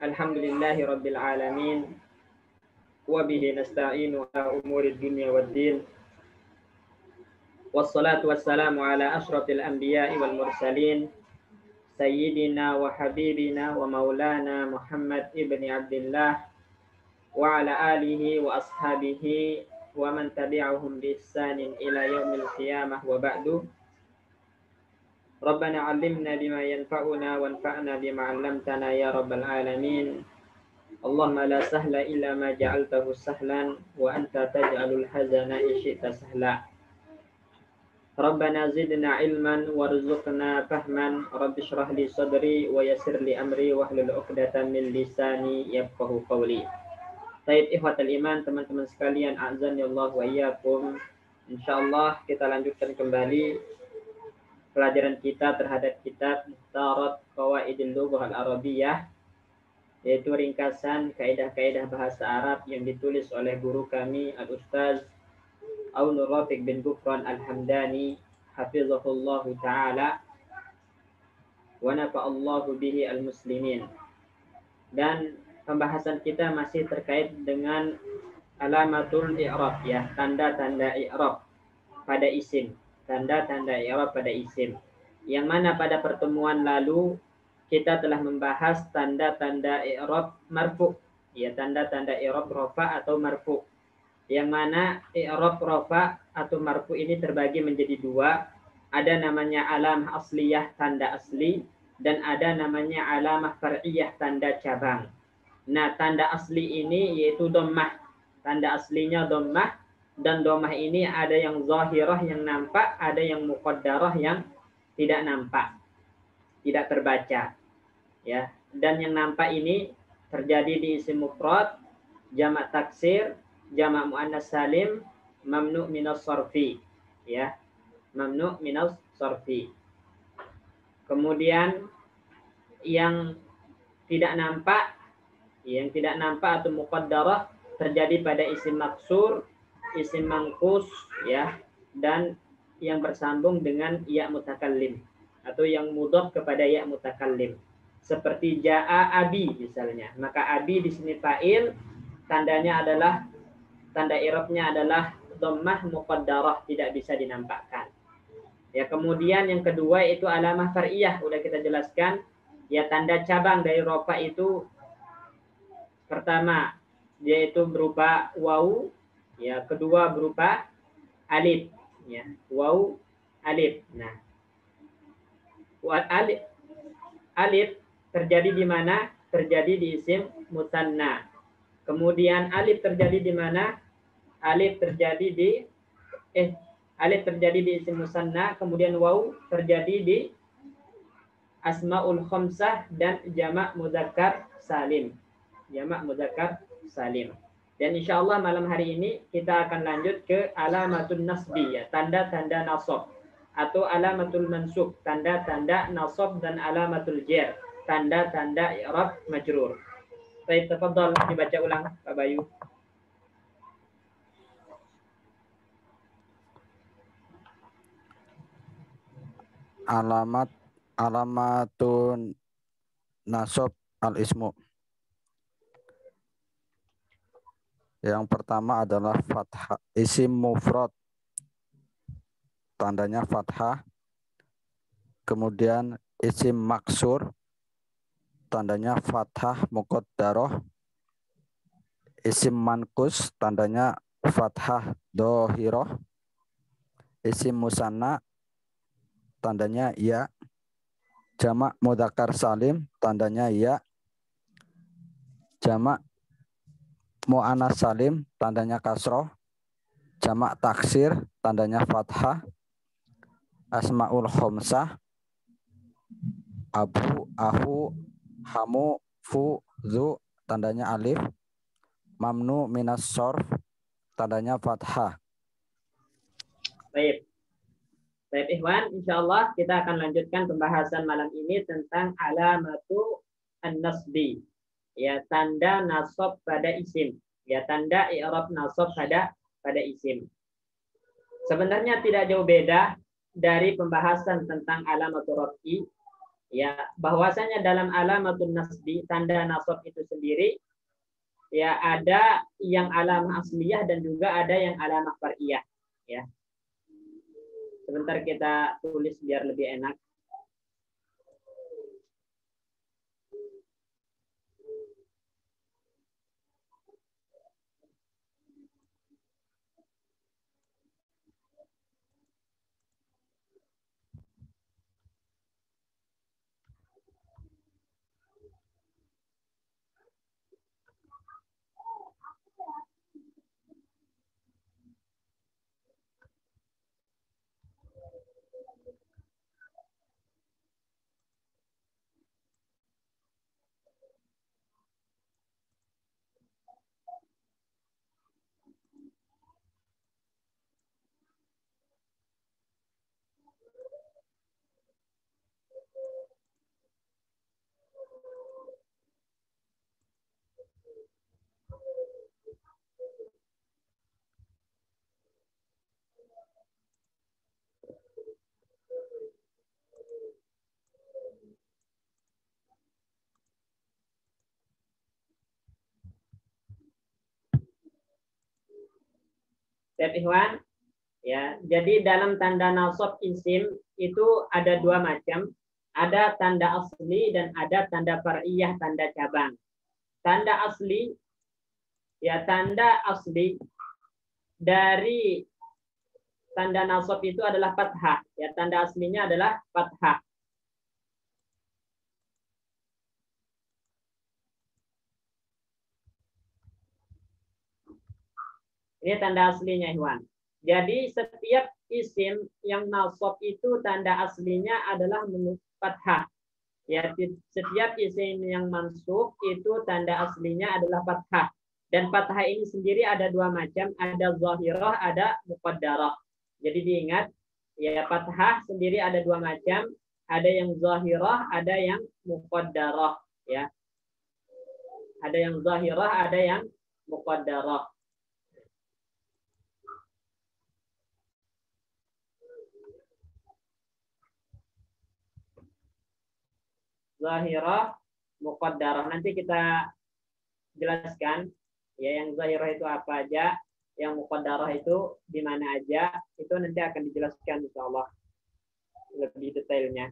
Alhamdulillahi rabbil alamin. Wa bihi nasta'inu ala umuri dunya waddin. Wassalatu wassalamu ala asyrafil anbiya'i wal mursalin. Sayyidina wa habibina wa maulana Muhammad ibni Abdullah wa ala alihi wa ashabihi wa man tabi'ahum bi ihsanin ila yaumil qiyamah wa ba'du. Rabbana 'allimna bima yanfa'una wanfa'na bima 'allamtana ya rabbal alamin. Allahumma la sahla illa ma ja'altahu sahlan wa anta taj'alul hazana in syi'ta sahla. Rabbana zidna ilman warzuqna fahman. Rabbi shrah li sadri wa yassir li amri wahlul 'uqdatam min lisani yafqahu qawli. Taib ikhwatal iman, teman-teman sekalian, a'zani Allah wa iyyakum. Insyaallah kita lanjutkan kembali pelajaran kita terhadap kitab Muhtarat Qawaidil Lughah Al-Arabiyyah, yaitu ringkasan kaidah-kaidah bahasa Arab yang ditulis oleh guru kami Al-Ustaz Aunur Rafiq bin Gufran Al-Hamdani hafizahullahu ta'ala wa nafa'allahu bihi al-muslimin. Dan pembahasan kita masih terkait dengan alamatul i'rab, ya, tanda-tanda i'rab pada isim. Tanda-tanda i'rab pada isim. Yang mana pada pertemuan lalu kita telah membahas tanda-tanda i'rab marfu, ya, tanda-tanda i'rab rafa atau marfu. Yang mana i'rab rafa atau marfu ini terbagi menjadi dua. Ada namanya alamah asliyah, tanda asli, dan ada namanya alamah far'iyah, tanda cabang. Nah, tanda asli ini yaitu dhammah. Tanda aslinya dhammah, dan dhammah ini ada yang zahirah yang nampak, ada yang muqaddarah yang tidak nampak, tidak terbaca. Ya, dan yang nampak ini terjadi di isim mufrad, jamak taksir, jamak muannas salim, mamnu minas sarfi, ya. Mamnu minas sarfi. Kemudian yang tidak nampak atau muqaddarah terjadi pada isim maksur, isim mangkus, ya, dan yang bersambung dengan ya mutakallim atau yang mudhaf kepada ya mutakallim. Seperti jaa abi misalnya. Maka abi di sini fa'il, tandanya adalah, tanda i'rabnya adalah dhammah muqaddarah, tidak bisa dinampakkan. Ya, kemudian yang kedua itu alamah far'iyah, udah kita jelaskan, ya, tanda cabang dari rafa itu pertama yaitu berupa waw, ya, kedua berupa alif, ya, waw alif. Nah, alif terjadi di mana? Terjadi di isim musanna. Kemudian alif terjadi di mana? Alif terjadi di isim musanna, kemudian waw terjadi di asmaul khamsah dan jamak mudzakkar salim. Jamak mudzakkar salim. Dan insya Allah malam hari ini kita akan lanjut ke alamatul nasbi, ya, tanda-tanda nasab, atau alamatul mansub, tanda-tanda nasab, dan alamatul jar, tanda-tanda i'rab majrur. Baik, tafadhal dibaca ulang Pak Bayu. Alamatun nasab al-ismu. Yang pertama adalah fathah, isim mufrad, tandanya fathah. Kemudian isim maksur, tandanya fathah muqaddarah. Isim mankus, tandanya fathah dhahirah. Isim musanna, tandanya ya. Jamak mudzakkar salim, tandanya ya. Jamak mu'annas salim, tandanya kasroh. Jamak taksir, tandanya fathah. Asmaul khamsah, abu, ahu, hamu, fu, zu, tandanya alif. Mamnu minas sorf, tandanya fathah. Baik. Baik ikhwan, insyaallah kita akan lanjutkan pembahasan malam ini tentang alamatu an-nasbi. Ya, tanda nasab pada isim. Ya, tanda i'rab nasab pada isim. Sebenarnya tidak jauh beda dari pembahasan tentang alamatul raf'i, Ya, bahwasanya dalam alamatun nasbi, tanda nasab itu sendiri, ya ada yang alamah asliyah dan juga ada yang alamah far'iyah. Ya. Sebentar kita tulis biar lebih enak. Siap, Ikhwan? Ya, jadi dalam tanda nasab isim itu ada dua macam, ada tanda asli dan ada tanda far'iyah, tanda cabang. Tanda asli, ya tanda asli dari tanda nasab itu adalah fathah. Ya, tanda aslinya adalah fathah. Ini tanda aslinya, Ikhwan. Jadi setiap isim yang nasab itu tanda aslinya adalah fathah. Ya, setiap isim yang mansub itu tanda aslinya adalah fathah. Dan fathah ini sendiri ada dua macam, ada zahirah, ada muqaddarah. Jadi diingat, ya fathah sendiri ada dua macam, ada yang zahirah, ada yang muqaddarah, ya. Ada yang zahirah, ada yang muqaddarah. Zahirah, muqaddarah. Nanti kita jelaskan ya yang zahirah itu apa aja, yang muqaddarah itu di mana aja, itu nanti akan dijelaskan insyaallah lebih detailnya.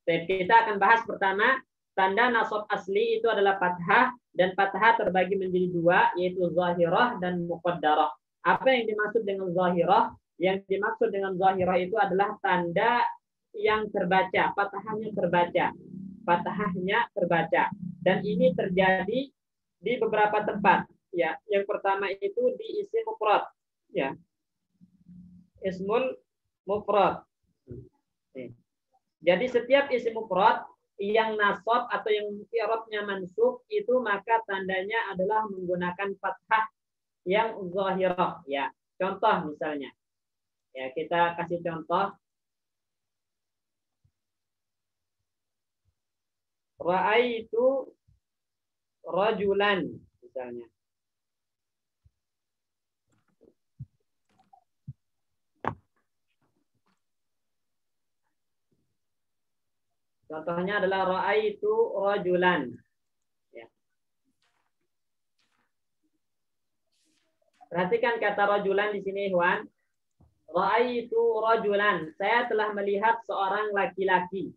Kita akan bahas pertama, tanda nasab asli itu adalah fathah, dan fathah terbagi menjadi dua, yaitu zahirah dan muqaddarah. Apa yang dimaksud dengan zahirah? Yang dimaksud dengan zahirah itu adalah tanda yang terbaca, fathahnya terbaca. Fathahnya terbaca. Dan ini terjadi di beberapa tempat. Ya, yang pertama itu di isim mufrad. Ya, ismul mufrad. Jadi setiap isim mufrad yang nasab atau yang i'rabnya mansub itu maka tandanya adalah menggunakan fathah yang zahirah. Ya, contoh misalnya. Ya, kita kasih contoh. Ra'aitu rajulan misalnya. Contohnya adalah ra'aitu rajulan. Ya. Perhatikan kata rajulan di sini, Ikhwan. Ra'aitu rajulan. Saya telah melihat seorang laki-laki.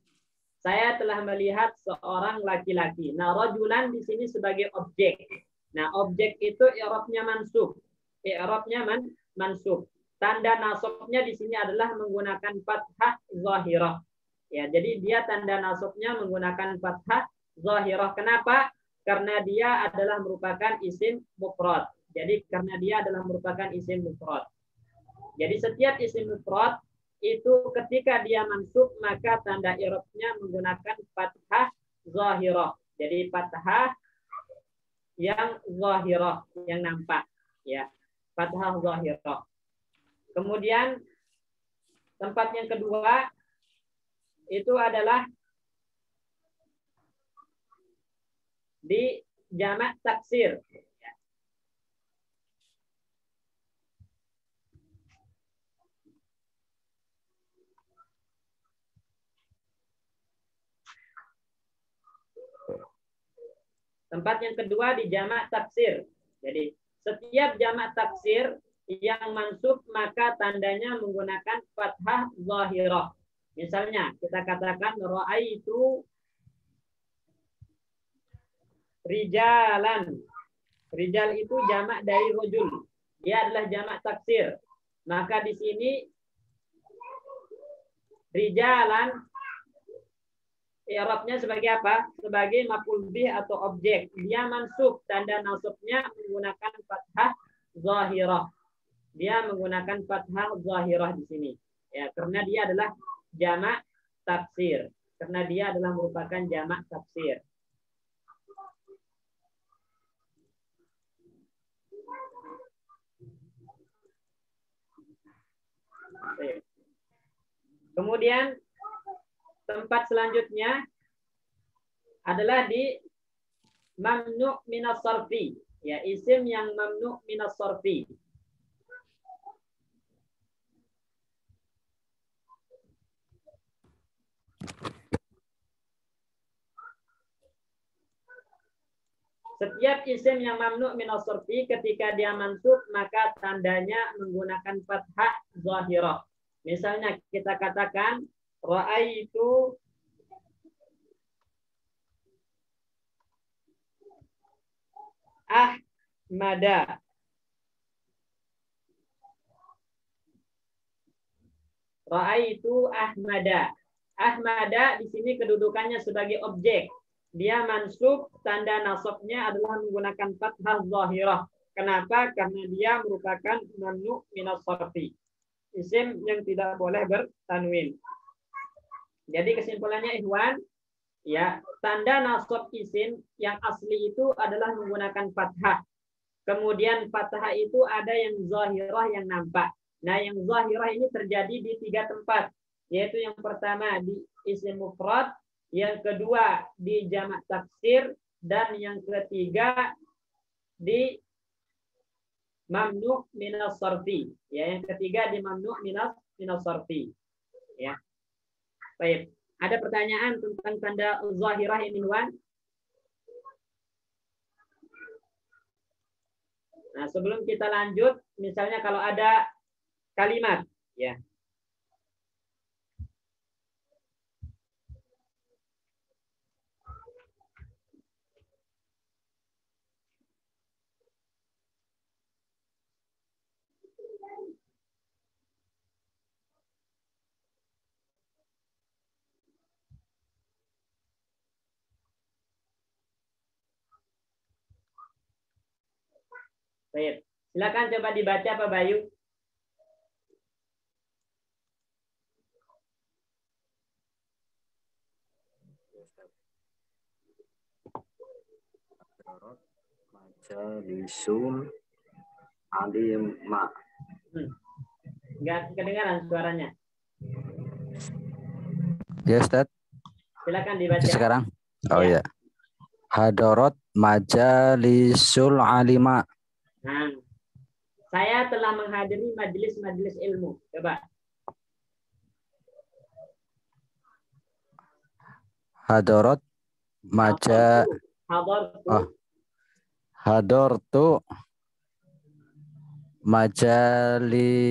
Saya telah melihat seorang laki-laki. Nah, rajulan di sini sebagai objek. Nah, objek itu i'rabnya mansub. I'rabnya mansub. Tanda nasabnya di sini adalah menggunakan fathah zahirah. Ya, jadi dia tanda nasabnya menggunakan fathah zahirah. Kenapa? Karena dia adalah merupakan isim mufrad. Jadi karena dia adalah merupakan isim mufrad. Jadi setiap isim mufrad itu ketika dia mansub maka tanda i'rabnya menggunakan fathah zahirah. Jadi fathah yang zahirah, yang nampak, ya. Fathah zahirah. Kemudian tempat yang kedua itu adalah di jamak taksir. Tempat yang kedua di jamak taksir. Jadi setiap jamak taksir yang mansub maka tandanya menggunakan fathah zahirah. Misalnya kita katakan ra'aitu rijalan. Rijal itu jamak dari rojul. Dia adalah jamak taksir. Maka di sini rijalan i'rabnya sebagai apa? Sebagai maf'ul bih atau objek. Dia mansub, tanda nasabnya menggunakan fathah zahirah. Dia menggunakan fathah zahirah di sini. Ya, karena dia adalah jamak taksir. Karena dia adalah merupakan jamak taksir. Kemudian tempat selanjutnya adalah di mamnu' minas sarfi, ya, isim yang mamnu' minas sarfi. Setiap isim yang mamnu' minas sarfi ketika dia mansub maka tandanya menggunakan fathah zahirah. Misalnya kita katakan ra'aitu Ahmada. Ra'aitu Ahmada. Ahmada di sini kedudukannya sebagai objek. Dia mansub, tanda nasabnya adalah menggunakan fathah zahirah. Kenapa? Karena dia merupakan mamnu' minas sarfi. Isim yang tidak boleh bertanwin. Jadi kesimpulannya ikhwan, ya, tanda nasab isim yang asli itu adalah menggunakan fathah. Kemudian fathah itu ada yang zahirah yang nampak. Nah, yang zahirah ini terjadi di 3 tempat, yaitu yang pertama di isim mufrad, yang kedua di jamak taksir, dan yang ketiga di mamnu' minas sarfi. Ya, yang ketiga di mamnu' minas sarfi. Ya. Baik. Ada pertanyaan tentang tanda zahirah ini, Wan? Nah, sebelum kita lanjut, misalnya kalau ada kalimat, ya. Baik. Silakan coba dibaca Pak Bayu. Majalisul alima. Enggak kedengaran suaranya. Ya, Ustaz. Silakan dibaca. Sekarang. Oh ya. Hadarat majalisul alima. Nah, saya telah menghadiri majelis-majelis ilmu. Coba. Hadarat hadartu majalisul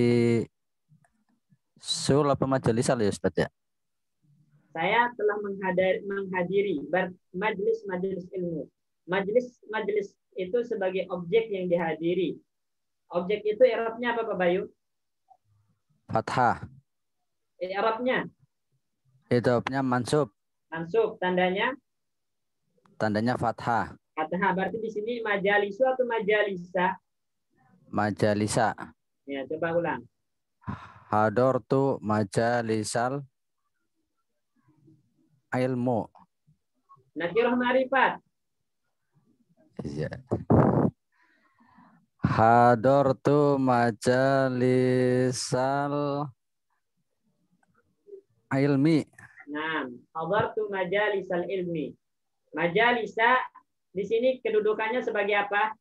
apa majalisal ya Ustaz ya? Saya telah menghadiri majelis-majelis ilmu. Majelis itu sebagai objek yang dihadiri. Objek itu i'rabnya apa Pak Bayu? Fathah. I'rabnya? I'rabnya mansub. Mansub, tandanya? Tandanya fathah. Fathah, berarti di sini majalisu atau majalisa? Majalisa. Ya, coba ulang. Hadartu majalisal ilmu. Nakirah ma'rifat. Iya. Hadartu majalisal ilmi. Nah, hadartu majalisal ilmi. Majalisa di sini kedudukannya sebagai apa?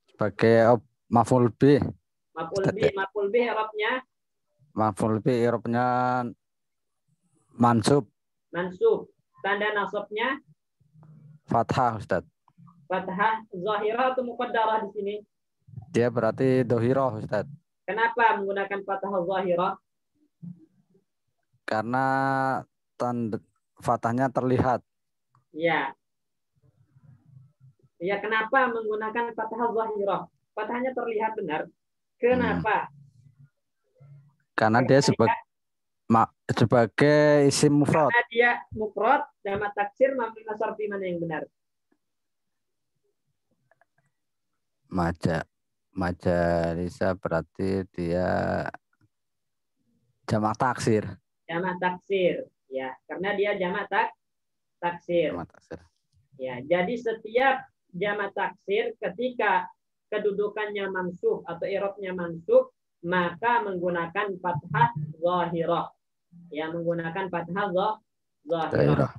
Sebagai maf'ul bih. Maf'ul bih i'rabnya? Maf'ul bih i'rabnya mansub. Mansub. Tanda nasabnya? Fathah, Ustaz. Fathah zahirah atau muqaddarah di sini? Dia berarti dohiroh, Ustaz. Kenapa menggunakan fathah zahirah? Karena tanda fathahnya terlihat. Ya. Ya, kenapa menggunakan fathah zahirah? Fathahnya terlihat benar. Kenapa? Karena dia sebagai isim mufrad. Karena dia mufrad, jamak taksir, mampu nasarfi, mana yang benar? Majalisa berarti dia jamak taksir. Jamak taksir, ya, karena dia jamak taksir. Jamak taksir. Ya, jadi setiap jamak taksir ketika kedudukannya mansub atau i'rabnya mansub, maka menggunakan fathah zahirah. Ya, menggunakan fathah zahirah.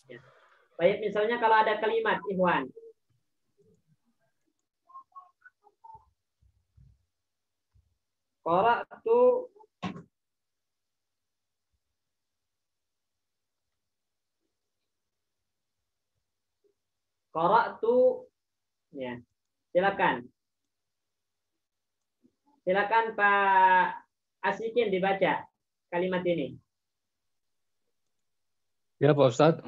Ya. Baik, misalnya kalau ada kalimat Ikhwan. Qara'tu ya. Silakan. Silakan Pak Asikin dibaca kalimat ini. Ya Pak Ustadz.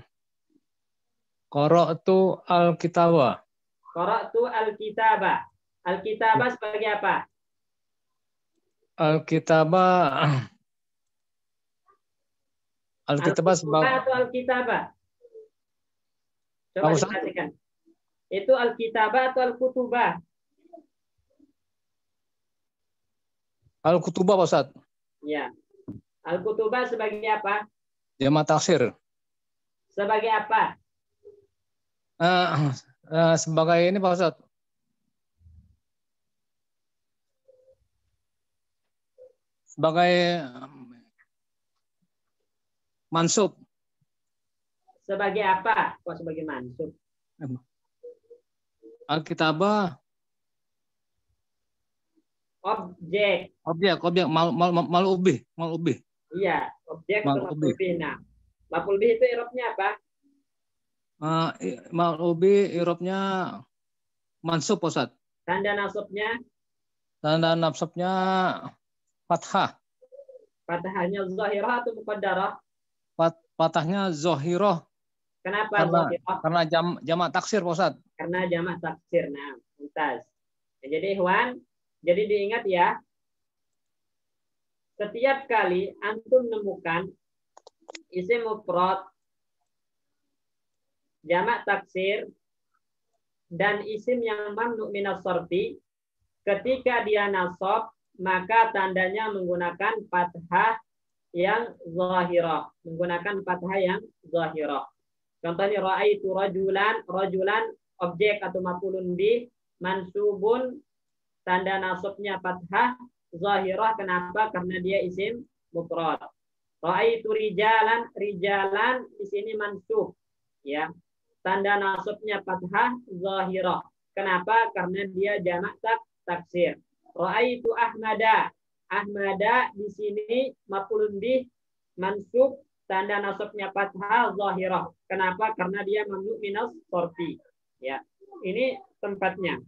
Qara'tu al-kitaba. Qara'tu al-kitaba. Al-kitaba sebagai apa? Al-kitaba sebagai atau al-kitaba? Coba diperhatikan. Itu al-kitaba atau al-kutubah? Al-kutubah Pak Ustadz. Ya. Al-kutubah sebagai apa? Jamak taksir. Sebagai apa? Sebagai ini Pak Ustadz. Sebagai mansub. Sebagai apa? Kok sebagai mansub? Al-kitabah. Objek. Mal ubih. Iya, objek atau maf'ul bih. Nah, maf'ul bih itu i'rabnya apa? Mal ubih i'rabnya mansub Pak Ustadz. Tanda nasabnya? Tanda nasabnya fathah. Fathahnya zahirah atau muqaddarah? Fathahnya zahirah. Kenapa zahirah? Karena jamak taksir Pak Ustadz. Karena jamak taksir. Nah, mumtaz. Nah, jadi Ikhwan, jadi diingat ya, setiap kali antum menemukan isim mufrad, jamak taksir, dan isim yang mamnu minas sarfi, ketika dia nasab, maka tandanya menggunakan fathah yang zahirah. Menggunakan fathah yang zahirah. Contohnya ra'aitu rajulan, objek atau maf'ulun bih, mansubun, tanda nasabnya fathah zahirah. Kenapa? Karena dia isim mufrad. Ra'aitu rijalan di sini mansub, ya. Tanda nasabnya fathah zahirah. Kenapa? Karena dia jamak taksir. Ra'aitu ahmada di sini maf'ulun bih mansub, tanda nasabnya fathah zahirah. Kenapa? Karena dia mamnu minas sarfi. Ya. Ini tempatnya.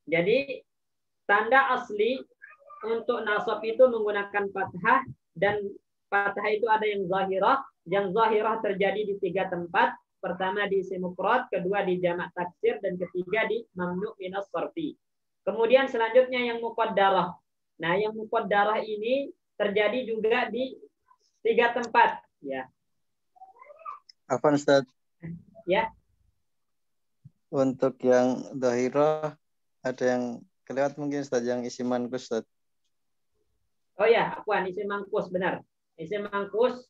Jadi tanda asli untuk nasab itu menggunakan fathah, dan fathah itu ada yang zahirah. Yang zahirah terjadi di 3 tempat. Pertama di isim mufrad, kedua di jamak taksir, dan ketiga di mamnu minas sarfi. Kemudian selanjutnya yang muqaddarah. Nah, yang muqaddarah ini terjadi juga di 3 tempat, ya. Apa Ustaz? Ya. Untuk yang zahirah ada yang kelewat mungkin Ustaz, yang isim manqus Ustaz. Oh ya, akuan isim mangkus, benar. Isim mangkus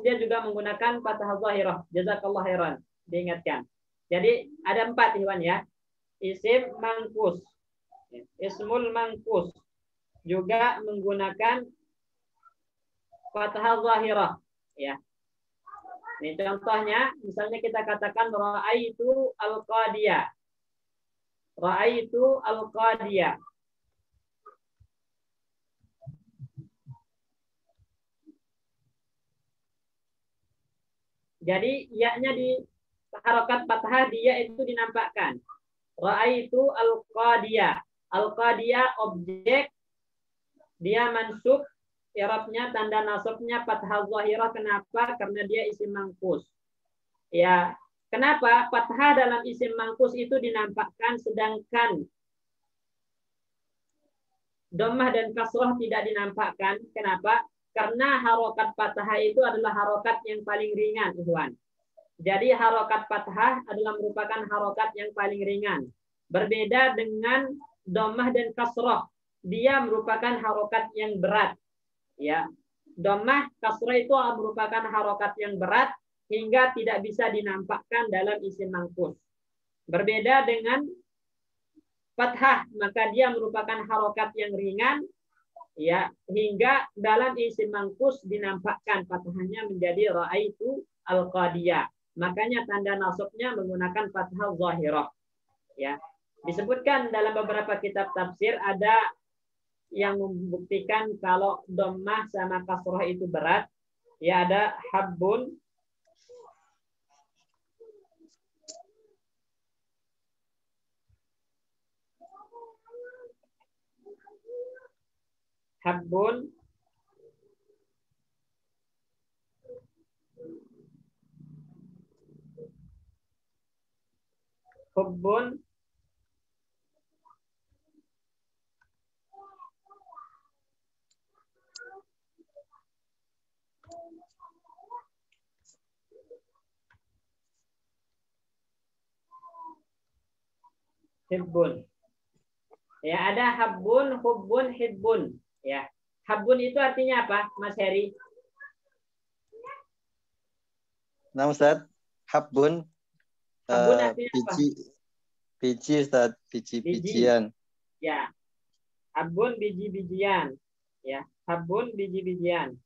dia juga menggunakan fathah zahirah. Jazakallah khairan. Diingatkan. Jadi ada 4 Iwan ya. Isim mangkus. Ismul mangkus juga menggunakan fathah zahirah, ya. Ini contohnya, misalnya kita katakan ra'aitu al-qadiyah. Ra'aitu al-qadiyah. Jadi ya-nya harokat fathah dia itu dinampakkan. Ra'aitu al-qadiyah. Al-qadiyah objek, dia mansub, i'rabnya tanda nasabnya fathah zahirah. Kenapa? Karena dia isim mangkus. Ya, kenapa? Fathah dalam isim mangkus itu dinampakkan, sedangkan dhammah dan kasrah tidak dinampakkan. Kenapa? Karena harokat fathah itu adalah harokat yang paling ringan, ikhwan. Jadi harokat fathah adalah merupakan harokat yang paling ringan. Berbeda dengan dhammah dan kasrah, dia merupakan harokat yang berat. Ya, dhammah kasrah itu merupakan harokat yang berat hingga tidak bisa dinampakkan dalam isim mangkus. Berbeda dengan fathah, maka dia merupakan harokat yang ringan, ya, hingga dalam isim mangkus dinampakkan fathahnya menjadi ra'aitu al-qadiyah. Makanya tanda nasabnya menggunakan fathah zahirah. Ya, disebutkan dalam beberapa kitab tafsir ada yang membuktikan kalau dhammah sama kasrah itu berat. Ya, ada habbun, habbun, hubbun, hibbun. Ya, ada habbun, hubbun, hibbun. Ya, habbun itu artinya apa, Mas Heri? Nah, Ustaz, habbun, Habbun artinya apa? biji Ustaz, biji-bijian. Ya, habbun biji-bijian. Ya, habbun biji-bijian.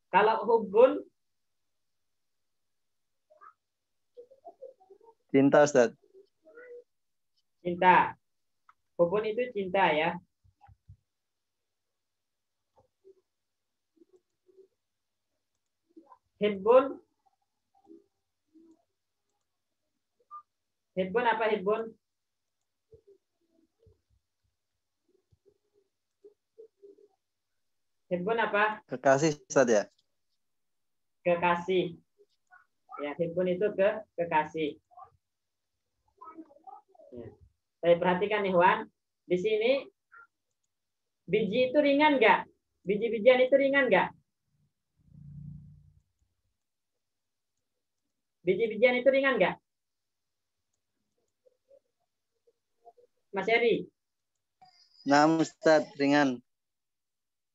Kalau hubbun, Cinta Ustaz. cinta. Hubbun itu cinta, ya. Hibbun, hibbun apa hibbun? Hibbun apa? Kekasih Ustaz ya. Kekasih. Ya, hibbun itu kekasih. Ya. Saya perhatikan nih, Wan. Di sini biji itu ringan nggak? Biji-bijian itu ringan nggak? Biji-bijian itu ringan nggak? Mas Heri? Nah, Ustaz, ringan.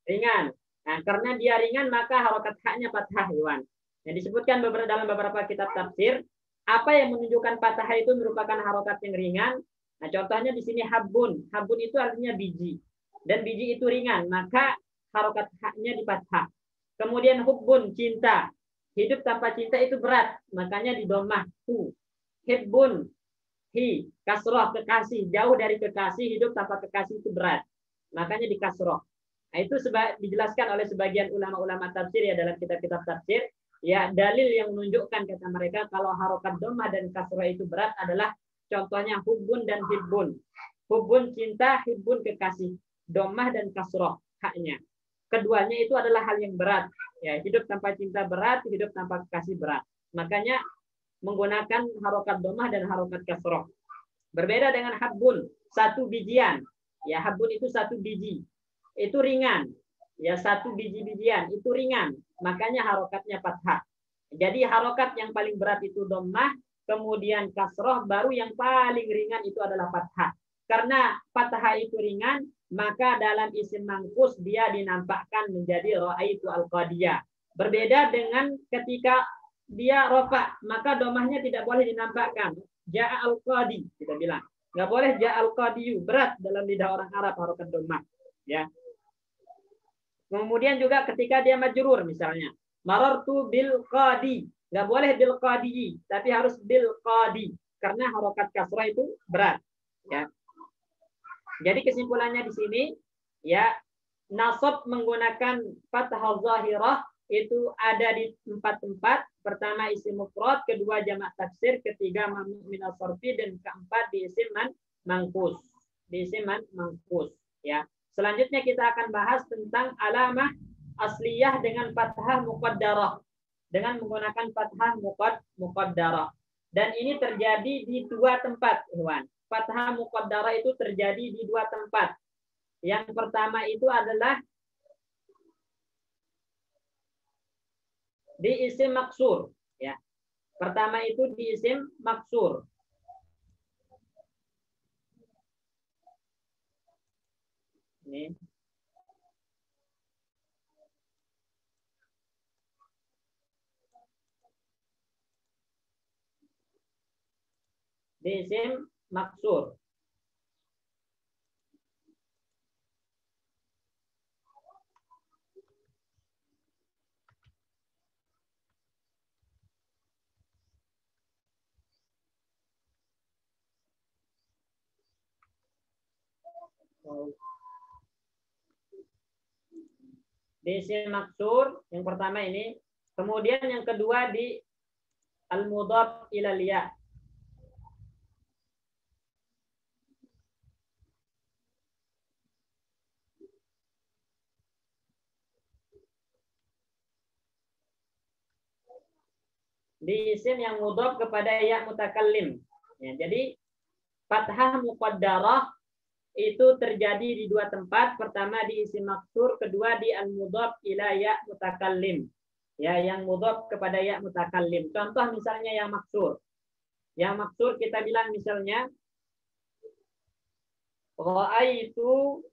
Ringan. Nah, karena dia ringan maka harokat haknya fathah, Iwan. Yang disebutkan dalam beberapa kitab tafsir, apa yang menunjukkan fathah itu merupakan harokat yang ringan. Nah, contohnya di sini habbun. Habbun itu artinya biji. Dan biji itu ringan, maka harokat haknya di fathah. Kemudian hubbun, cinta. Hidup tanpa cinta itu berat, makanya di dhammah hu. Hibbun, hi, kasroh, kekasih. Jauh dari kekasih, hidup tanpa kekasih itu berat. Makanya di kasroh. Nah, itu dijelaskan oleh sebagian ulama-ulama tafsir ya dalam kitab-kitab tafsir. Ya, dalil yang menunjukkan kata mereka kalau harokat dhammah dan kasroh itu berat adalah contohnya hubbun dan hibbun. Hubbun cinta, hibbun kekasih. Dhammah dan kasroh haknya. Keduanya itu adalah hal yang berat. Ya, hidup tanpa cinta berat, hidup tanpa kekasih berat. Makanya menggunakan harokat dhammah dan harokat kasroh. Berbeda dengan habbun, satu bijian. Ya, habbun itu satu biji. Itu ringan. Ya, satu biji-bijian itu ringan. Makanya harokatnya fathah. Jadi harokat yang paling berat itu dhammah, kemudian kasroh, baru yang paling ringan itu adalah fathah. Karena fathah itu ringan, maka dalam isim mangkus dia dinampakkan menjadi ra'aitu al-qadiyah. Berbeda dengan ketika dia rofa, maka dhammahnya tidak boleh dinampakkan. Ja'a al-qadi, kita bilang. Nggak boleh ja'a al-qadiyu, berat dalam lidah orang Arab harokat dhammah. Ya. Kemudian juga ketika dia majrur misalnya, marartu bil qadi, nggak boleh bil qadi, tapi harus bil qadi karena harokat kasrah itu berat. Ya. Jadi kesimpulannya di sini, ya, nasab menggunakan fathah zahirah itu ada di 4 tempat. Pertama isim mufrad, kedua jamak taksir, ketiga mamnu min as-sarfi, dan keempat di isim mangkus. Di isim mangkus, ya. Selanjutnya kita akan bahas tentang alamah asliyah dengan fathah muqaddarah, dengan menggunakan fathah muqaddarah. Dan ini terjadi di 2 tempat, Ikhwan. Fathah muqaddarah itu terjadi di 2 tempat. Yang pertama itu adalah di isim maksur, ya. Pertama itu di isim maksur. Ini. Di isim maksur. Di isim maksur yang pertama ini, kemudian yang kedua di al-mudhaf ilal ya. Di isim yang mudhaf kepada ya mutakallim. Ya, jadi fathah muqaddarah itu terjadi di 2 tempat. Pertama di isim maksur, kedua di al-mudhaf ila ya mutakallim. Ya, yang mudhaf kepada ya mutakallim. Contoh misalnya yang maksur. Yang maksur kita bilang misalnya ra'aitu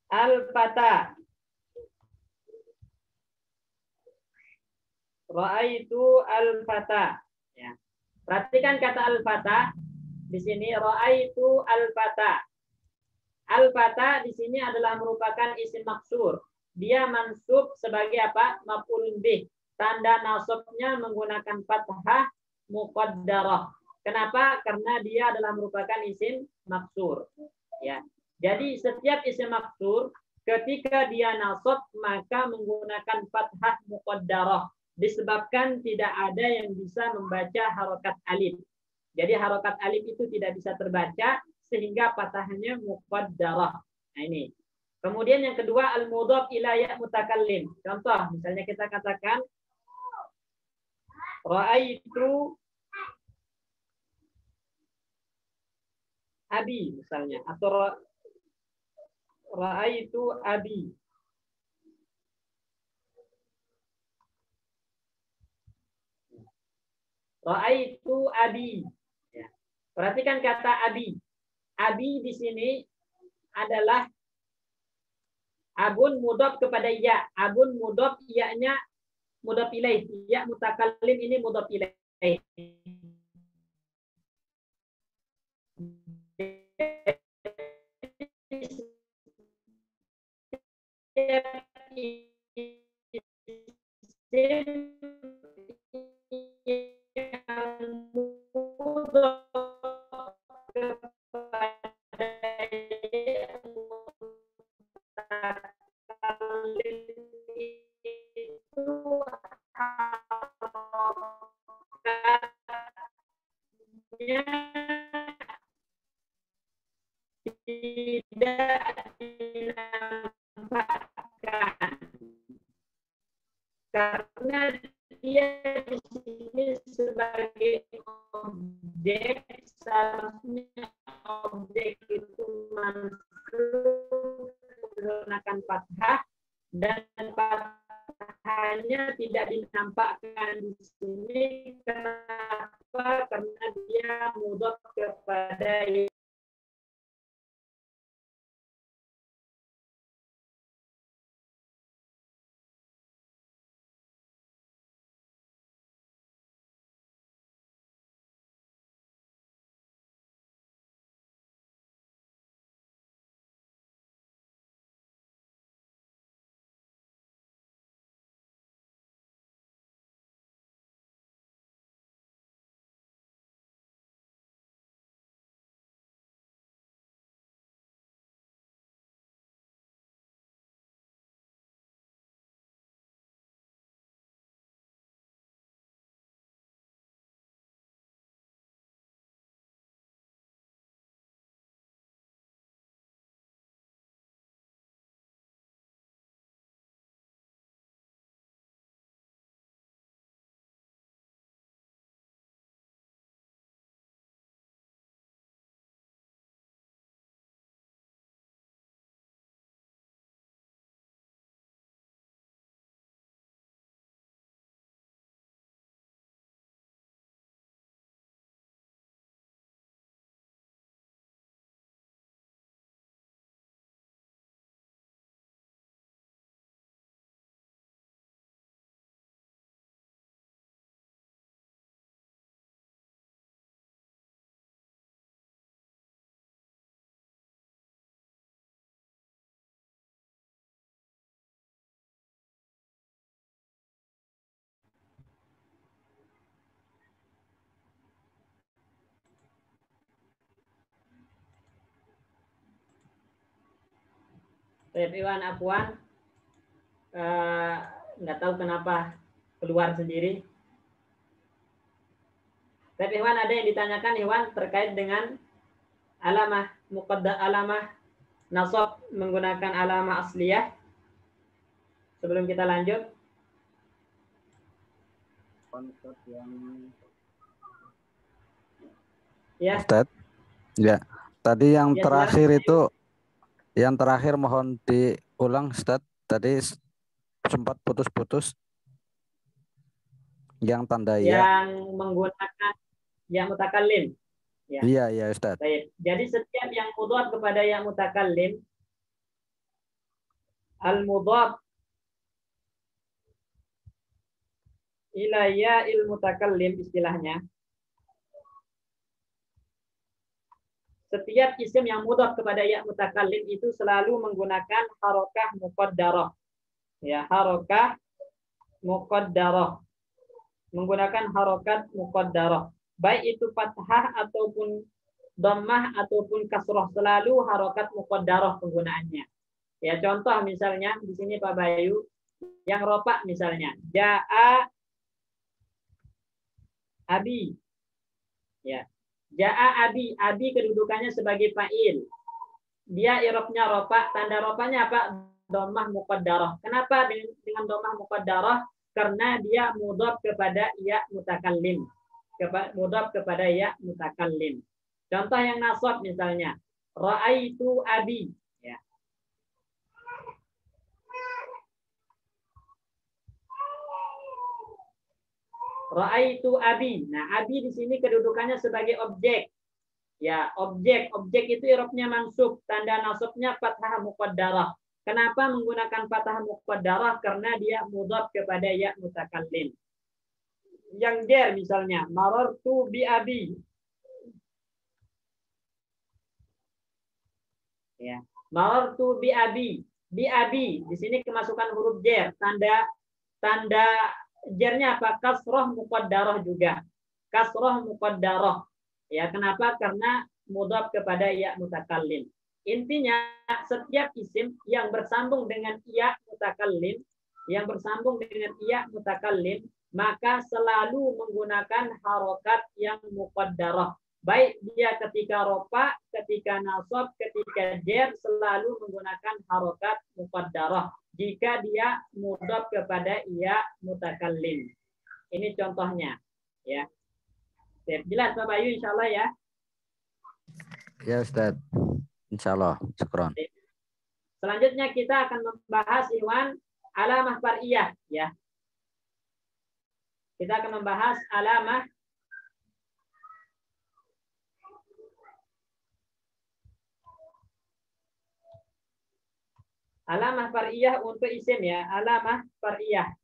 al-fata. Ra'aitu al-fata. Ya. Perhatikan kata al-fata. Di sini ra'aitu al-fata. Al-fata di sini adalah merupakan isim maksur. Dia mansub sebagai apa? Maf'ulun bih. Tanda nasabnya menggunakan fathah muqaddarah. Kenapa? Karena dia adalah merupakan isim maksur. Ya. Jadi setiap isim maksur ketika dia nasab maka menggunakan fathah muqaddarah. Disebabkan tidak ada yang bisa membaca harokat alif. Jadi harokat alif itu tidak bisa terbaca sehingga fathahnya muqaddarah. Nah ini. Kemudian yang kedua al-mudhaf ila ya mutakallim. Contoh misalnya kita katakan ra'aitu abi misalnya, atau ra'aitu abi. Ra'aitu abi. Ya. Perhatikan kata abi. Abi di sini adalah abun mudhaf kepada ya. Abun mudhaf ya-nya mudhaf ilaih. Ya mutakallim ini mudhaf ilaih. Tidak dinampakkan karena dia di sini sebagai objek, seharusnya objek itu mansub menggunakan fathah dan fathahnya tidak dinampakkan di sini. Kenapa? Karena dia mudhaf kepada Iwan Afwan, nggak tahu kenapa keluar sendiri. Tapi Iwan ada yang ditanyakan Iwan terkait dengan alamah alamah nasab menggunakan alamah asliyah. Sebelum kita lanjut. Konsep yang Ya. Ustaz. Ya. Tadi yang Ya, terakhir silakan. itu, yang terakhir mohon diulang Ustaz. Tadi sempat putus-putus. Yang tanda ya. Yang menggunakan ya mutakallim. Ya. Iya, iya Ustaz. Baik. Jadi setiap yang mudhaf kepada ya mutakallim, al-mudhaf ila ya'il mutakallim istilahnya. Setiap isim yang mudhaf kepada ya mutakallim itu selalu menggunakan harokah muqaddarah. Ya, harokah muqaddarah. Menggunakan harokat muqaddarah. Baik itu fathah ataupun dhammah ataupun kasrah, selalu harokat muqaddarah penggunaannya. Ya, contoh misalnya di sini Pak Bayu yang ropa misalnya jaa abi. Ya. Jaa abi, abi kedudukannya sebagai fa'il. Dia i'rabnya ropa, tanda ropanya apa? Dhammah muqaddarah. Kenapa dengan dhammah muqaddarah? Karena dia mudhaf kepada ya mutakallim. Mudhaf kepada ya mutakallim. Contoh yang nasab misalnya ra'aitu abi. Ya. Ra'aitu abi. Nah, abi di sini kedudukannya sebagai objek. Ya, objek itu i'rabnya mansub, tanda nasabnya fathah muqaddarah. Kenapa menggunakan fathah muqaddarah? Karena dia mudhaf kepada ya mutakallim. Yang jar misalnya marartu bi abi. Ya, marartu bi abi. Bi abi di sini kemasukan huruf jar, tanda jarnya apa? Kasrah muqaddarah juga. Kasrah muqaddarah. Ya, kenapa? Karena mudhaf kepada ya mutakallim. Intinya setiap isim yang bersambung dengan ya mutakallim, maka selalu menggunakan harokat yang muqaddarah. Baik dia ketika rofa, ketika nasab, ketika jar, selalu menggunakan harokat muqaddarah jika dia mudhaf kepada ya mutakallim. Ini contohnya, ya. Jelas Pak Bayu, insya Allah ya. Ya Ustaz. Insya Allah. Syukron. Selanjutnya kita akan membahas Iwan alamah far'iyah, ya. Kita akan membahas alamah far'iyah untuk isim, ya. Alamah far'iyah.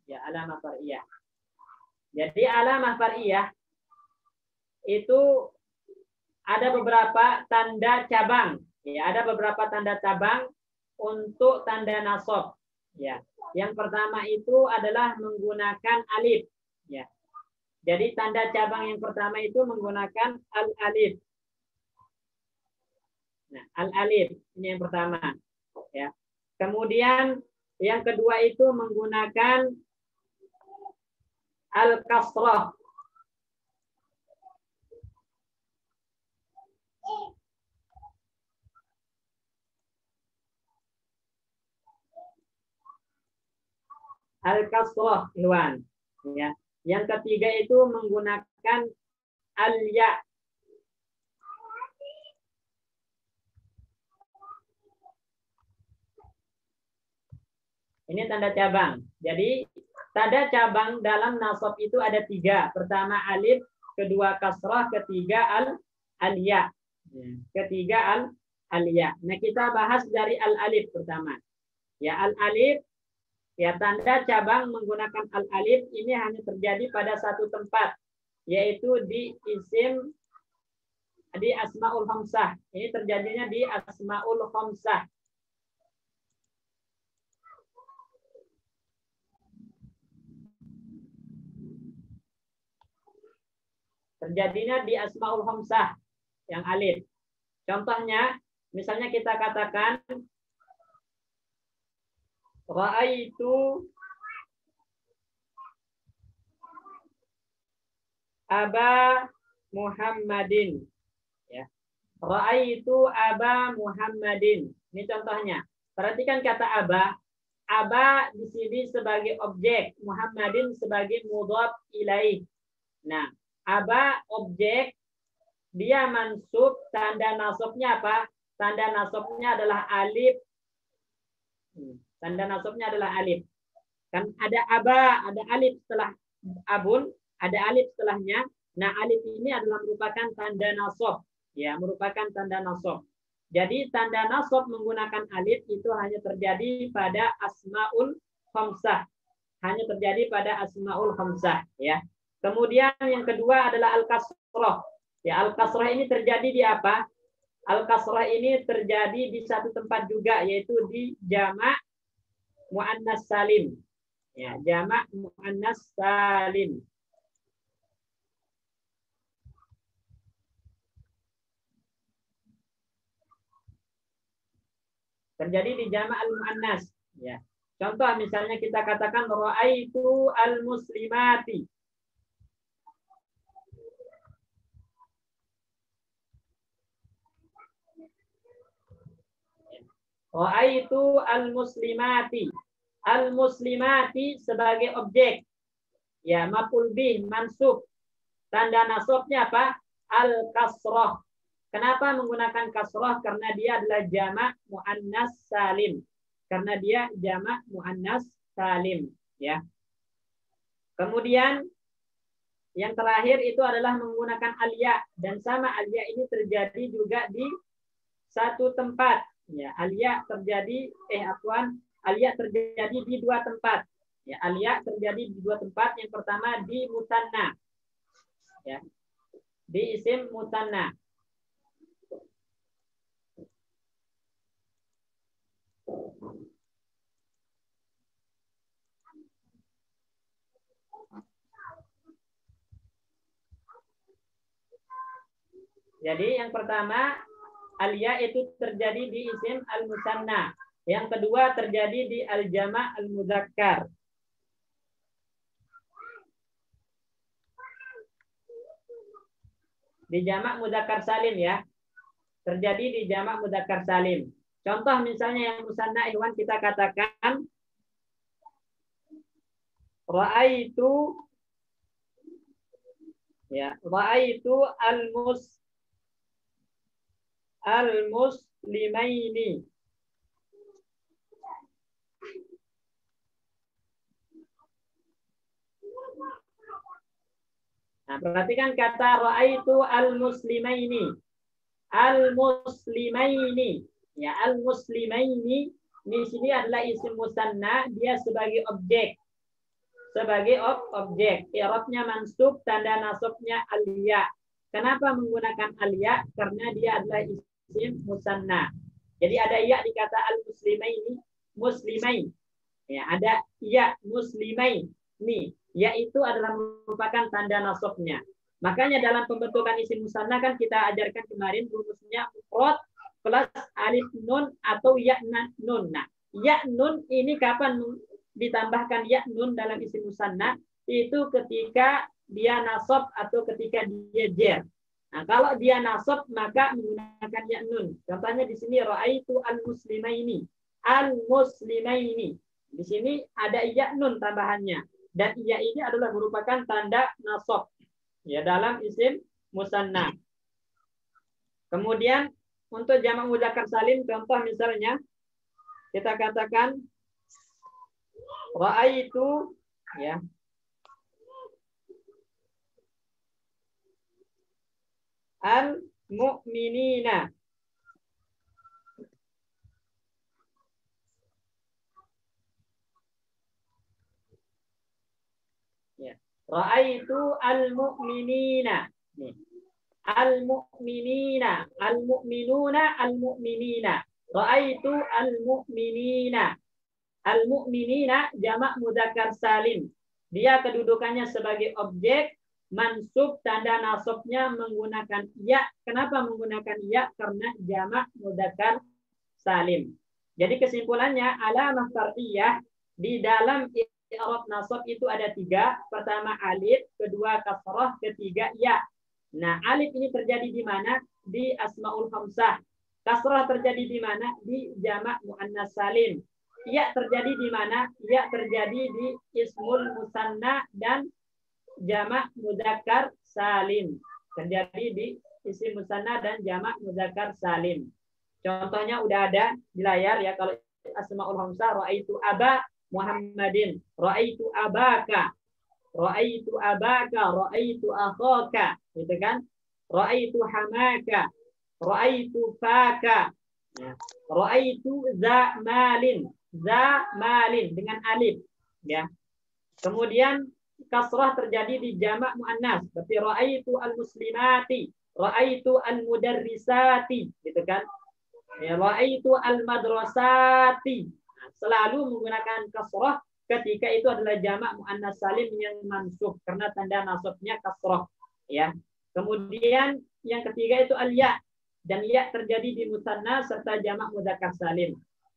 Ya, alamah far'iyah. Jadi alamah far'iyah itu ada beberapa tanda cabang. Ya, ada beberapa tanda cabang untuk tanda nasab. Ya, yang pertama itu adalah menggunakan alif. Ya, jadi tanda cabang yang pertama itu menggunakan al-alif. Nah, al-alif ini yang pertama. Ya, kemudian yang kedua itu menggunakan al-kasrah. Al-kasrah, Iwan. Ya. Yang ketiga itu menggunakan al-ya. Ini tanda cabang. Jadi tanda cabang dalam nasab itu ada 3. Pertama alif, kedua kasrah, ketiga al-ya. Ketiga al-ya. Nah, kita bahas dari al-alif pertama. Ya, al-alif, ya, tanda cabang menggunakan al-alif ini hanya terjadi pada satu tempat, yaitu di isim, di asmaul khamsah. Ini terjadinya di asmaul khamsah. Terjadinya di asmaul khamsah yang alif. Contohnya, misalnya kita katakan ra'aitu Aba Muhammadin. Ya. Ra'aitu Aba Muhammadin. Ini contohnya. Perhatikan kata aba. Aba di sini sebagai objek, Muhammadin sebagai mudhaf ilaih. Nah, aba objek, dia mansub, tanda nasabnya apa? Tanda nasabnya adalah alif. Tanda nasabnya adalah alif. Kan ada aba, ada alif setelah abun, ada alif setelahnya. Nah, alif ini adalah merupakan tanda nasab, ya, merupakan tanda nasab. Jadi tanda nasab menggunakan alif itu hanya terjadi pada asmaul khamsah. Hanya terjadi pada asmaul khamsah, ya. Kemudian yang kedua adalah al-kasrah. Ya, al-kasrah ini terjadi di apa? Al-kasrah ini terjadi di satu tempat juga, yaitu di jamak muannas salim. Ya, jamak muannas salim. Terjadi di jamak al-muannas. Ya. Contoh misalnya kita katakan ra'aitu al-muslimati. Ra'aitu al-muslimati. Al-muslimati sebagai objek. Ya, maf'ul bih, mansub. Tanda nasabnya apa? Al-kasrah. Kenapa menggunakan kasrah? Karena dia adalah jamak muannas salim. Karena dia jamak muannas salim, ya. Kemudian yang terakhir itu adalah menggunakan al-ya, dan sama al-ya ini terjadi juga di satu tempat, ya. Al-ya terjadi al-ya terjadi di dua tempat. Ya, al-ya terjadi di dua tempat. Yang pertama di musanna. Ya. Di isim musanna. Jadi yang pertama al-ya itu terjadi di isim al-musanna. Yang kedua terjadi di al-jama' al-mudzakkar. Di jamak mudzakkar salim, ya. Terjadi di jamak mudzakkar salim. Contoh misalnya yang musanna ikhwan kita katakan ra'aitu, ya, ra'aitu al-muslimaini. Nah, perhatikan kata ra'aitu al-muslimaini. Al-muslimaini. Ya, al-muslimaini di sini adalah isim musanna, dia sebagai objek. Sebagai objek. I'rabnya mansub, tanda nasabnya al-ya. Kenapa menggunakan al-ya? Karena dia adalah isim musanna. Jadi ada ya di kata al-muslimaini, muslimain. Ya, ada ya muslimain. Nih, ya itu adalah merupakan tanda nasabnya. Makanya dalam pembentukan isim musanna kan kita ajarkan kemarin rumusnya mufrad plus alif nun atau ya nun. Nah, ya nun ini kapan ditambahkan ya nun dalam isim musanna? Itu ketika dia nasab atau ketika dia jar. Nah, kalau dia nasab maka menggunakan ya nun. Contohnya di sini ra'aitu al-muslimaini. Al-muslimaini. Di sini ada ya nun tambahannya. Dan ya ini adalah merupakan tanda nasab, ya, dalam isim musanna. Kemudian untuk jamak mudzakkar salim, contoh misalnya kita katakan ra'aitu, ya, al-mu'minina. Ra'aitu al-mu'minina. Al-mu'minina, al-mu'minuna, al-mu'minina. Ra'aitu al-mu'minina. Al-mu'minina jamak mudzakkar salim. Dia kedudukannya sebagai objek, mansub tanda nasabnya menggunakan ya. Kenapa menggunakan ya? Karena jamak mudzakkar salim. Jadi kesimpulannya alamah far'iyah di dalam i'rab nasab itu ada 3. Pertama alif, kedua kasrah, ketiga ya. Nah, alif ini terjadi di mana? Di asmaul khamsah. Kasrah terjadi di mana? Di jamak muannas salim. Ya terjadi di mana? Ya terjadi di ismul musanna dan jamak mudzakkar salim. Terjadi di isim musanna dan jamak mudzakkar salim. Contohnya udah ada di layar ya. Kalau asmaul khamsah, raaitu aba Muhammadin, raaitu abaka, raaitu abaka, raaitu akhaka, gitu kan? Raaitu hamaka, raaitu faka. Ya. Raaitu za malin dengan alif, ya. Kemudian kasrah terjadi di jamak muannas, berarti raaitu al-muslimati, raaitu al-mudarrisati, gitu kan? Ya, raaitu al-madrasati. Selalu menggunakan kasrah ketika itu adalah jamak muannas salim yang mansub karena tanda nasabnya kasrah, ya. Kemudian yang ketiga itu al-ya, dan ya terjadi di musanna serta jamak mudzakkar salim.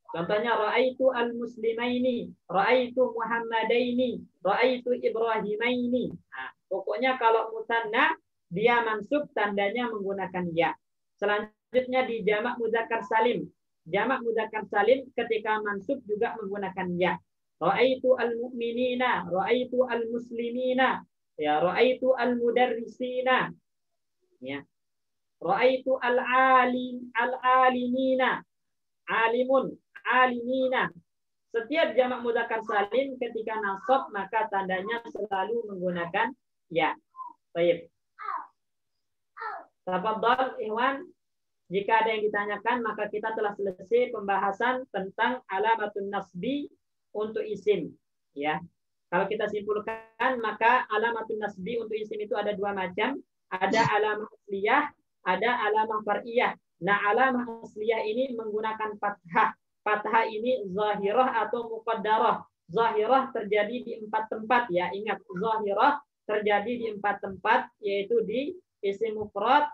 Contohnya raaitu al-muslimaini, raaitu muhammadaini, raaitu ibrahimaini. Nah, pokoknya kalau musanna dia mansub tandanya menggunakan ya. Selanjutnya di jamak mudzakkar salim. Jamak mudzakkar salim ketika mansub juga menggunakan ya. Raaitu al-mu'minina, raaitu al-muslimina, ya, raaitu al-mudarrisina. Ya. Raaitu al-alimina, alimun, alimina. Setiap jamak mudzakkar salim ketika nasab maka tandanya selalu menggunakan ya. Baik. Tafadhal Ikhwan, jika ada yang ditanyakan maka kita telah selesai pembahasan tentang alamatun nasbi untuk isim, ya. Kalau kita simpulkan maka alamatun nasbi untuk isim itu ada 2 macam, ada alamah asliyah, ada alamah far'iyah. Nah, alamah asliyah ini menggunakan fathah. Fathah ini zahirah atau muqaddarah. Zahirah terjadi di 4 tempat, ya. Ingat, zahirah terjadi di 4 tempat, yaitu di isim mufrad,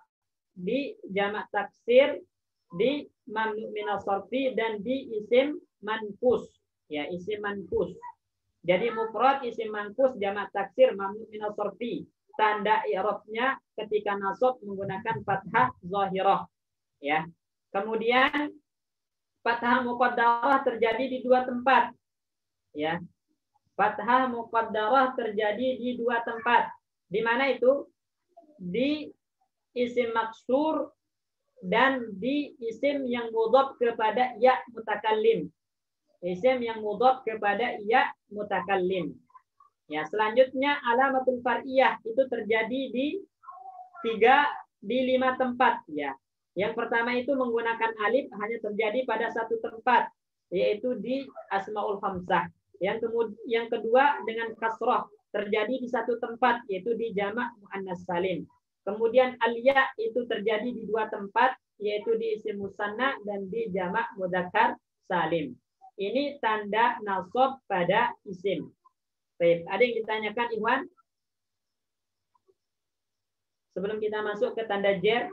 di jamak taksir, di mamnu minas sarfi, dan di isim manqus, ya, isim manqus. Jadi mufrad, isim manqus, jamak taksir, mamnu minas sarfi. Tanda i'rabnya ketika nasab menggunakan fathah zahirah, ya. Kemudian fathah muqaddarah terjadi di 2 tempat, ya. Fathah muqaddarah terjadi di 2 tempat. Di mana itu? Di isim maksur dan di isim yang mudhaf kepada ya mutakallim. Isim yang mudhaf kepada ya mutakallim. Ya, selanjutnya alamatul far'iyah itu terjadi di 5 tempat, ya. Yang pertama itu menggunakan alif hanya terjadi pada 1 tempat, yaitu di asmaul khamsah. Yang kedua dengan kasrah terjadi di 1 tempat, yaitu di jamak muannas salim. Kemudian al-ya itu terjadi di 2 tempat, yaitu di isim musanna dan di jamak mudzakkar salim. Ini tanda nasab pada isim. Baik, ada yang ditanyakan Ikhwan? Sebelum kita masuk ke tanda jar.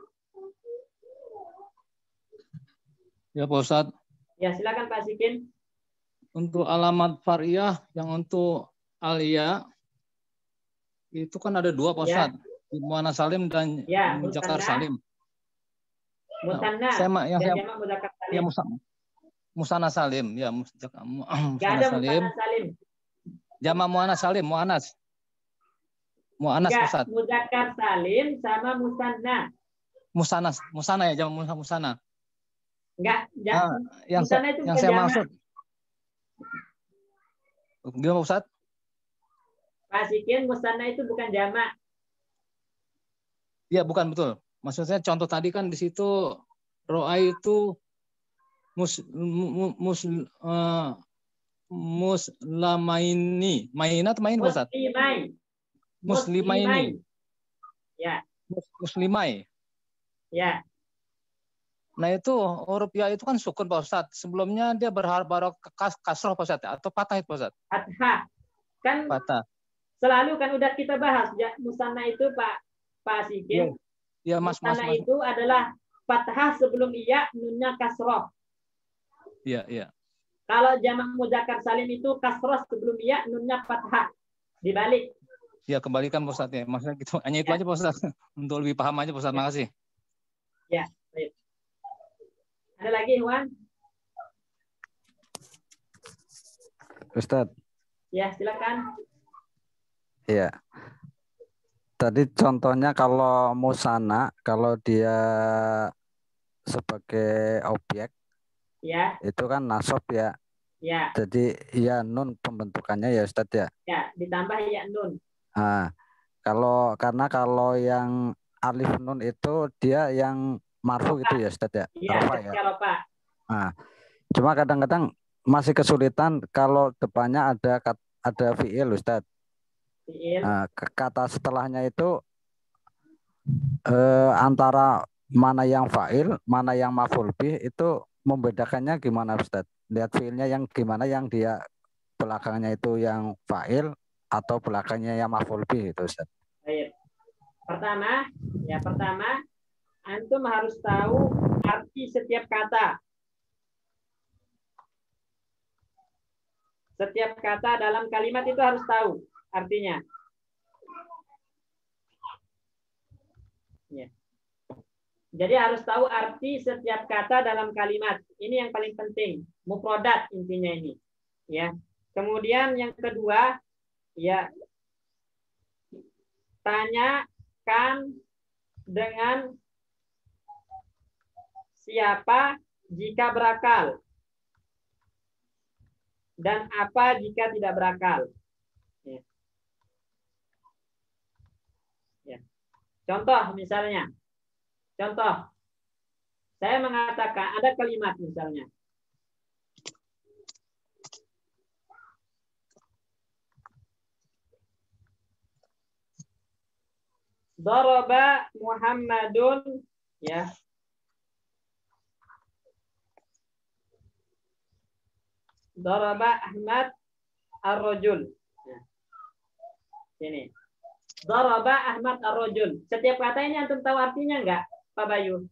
Ya Pak Ustadz. Ya, silakan Pak Sikin. Untuk alamat far'iyah yang untuk alia itu kan ada 2 Pak Ustadz. Muannas salim dan ya, mudzakkar salim. Musanna yang dan saya jamak mudzakkar salim. Ya musanna salim, ya Enggak musanna ada salim. musanna salim. Jamak muannas salim, muannas. Muannas Ustaz. Mudzakkar salim sama musanna. Musanna ya, jamak musanna. Enggak, yang saya maksud. Gimana Ustaz? Pak Sikin, musanna itu bukan jamak. Iya, bukan, betul. Maksud saya contoh tadi kan di situ ro'a itu muslamaini. Main atau main Ustaz? Muslimaini. Ya. Muslimai. Ya. Nah itu huruf ya itu kan sukun Pak Ustaz. Sebelumnya dia berharap kasroh Pak Ustaz atau patah Pak Ustaz? Fathah. Kan patah. Selalu kan udah kita bahas ya, musanna itu Pak Sikin. Ya, Mas. Musanna itu adalah fathah sebelum iya, nunnya kasroh. Iya. Kalau jamak mudzakkar salim itu kasroh sebelum iya, nunnya fathah. Dibalik. Ya, kembalikan Pak Ustadz ya. Maksudnya gitu. Hanya itu aja Pak Ustadz. Untuk lebih paham aja Pak Ustadz. Makasih. Ya, baik. Ada lagi, Iwan? Ustadz. Ya, silakan. Iya. Tadi contohnya kalau musana, kalau dia sebagai objek, ya, itu kan nasab ya. Ya. Jadi ya nun pembentukannya ya Ustadz ya. Ya, ditambah ya nun. Nah, karena kalau yang alif nun itu dia yang marfu gitu ya Ustadz ya. Iya, Rofa ya. Rofa. Nah, cuma kadang-kadang masih kesulitan kalau depannya ada fiil Ustadz. Fiil. Nah, kata setelahnya itu antara mana yang fa'il, mana yang maf'ul bih itu membedakannya gimana Ustadz? Lihat fiilnya yang gimana, yang dia belakangnya itu yang fa'il atau belakangnya yang maf'ul bih itu Ustadz. Baik. Pertama, antum harus tahu arti setiap kata. Setiap kata dalam kalimat itu harus tahu artinya. Ya. Jadi harus tahu arti setiap kata dalam kalimat. Ini yang paling penting. Mufradat intinya ini. Ya. Kemudian yang kedua, ya, tanyakan dengan siapa jika berakal dan apa jika tidak berakal. Ya. Ya. Contoh misalnya. Contoh, saya mengatakan ada kalimat misalnya. Daraba Muhammadun, ya. Daraba Ahmad ar-rajul. Nah, sini. Daraba Ahmad ar-rajul. Setiap kata ini antum tahu artinya enggak, Pak Bayu?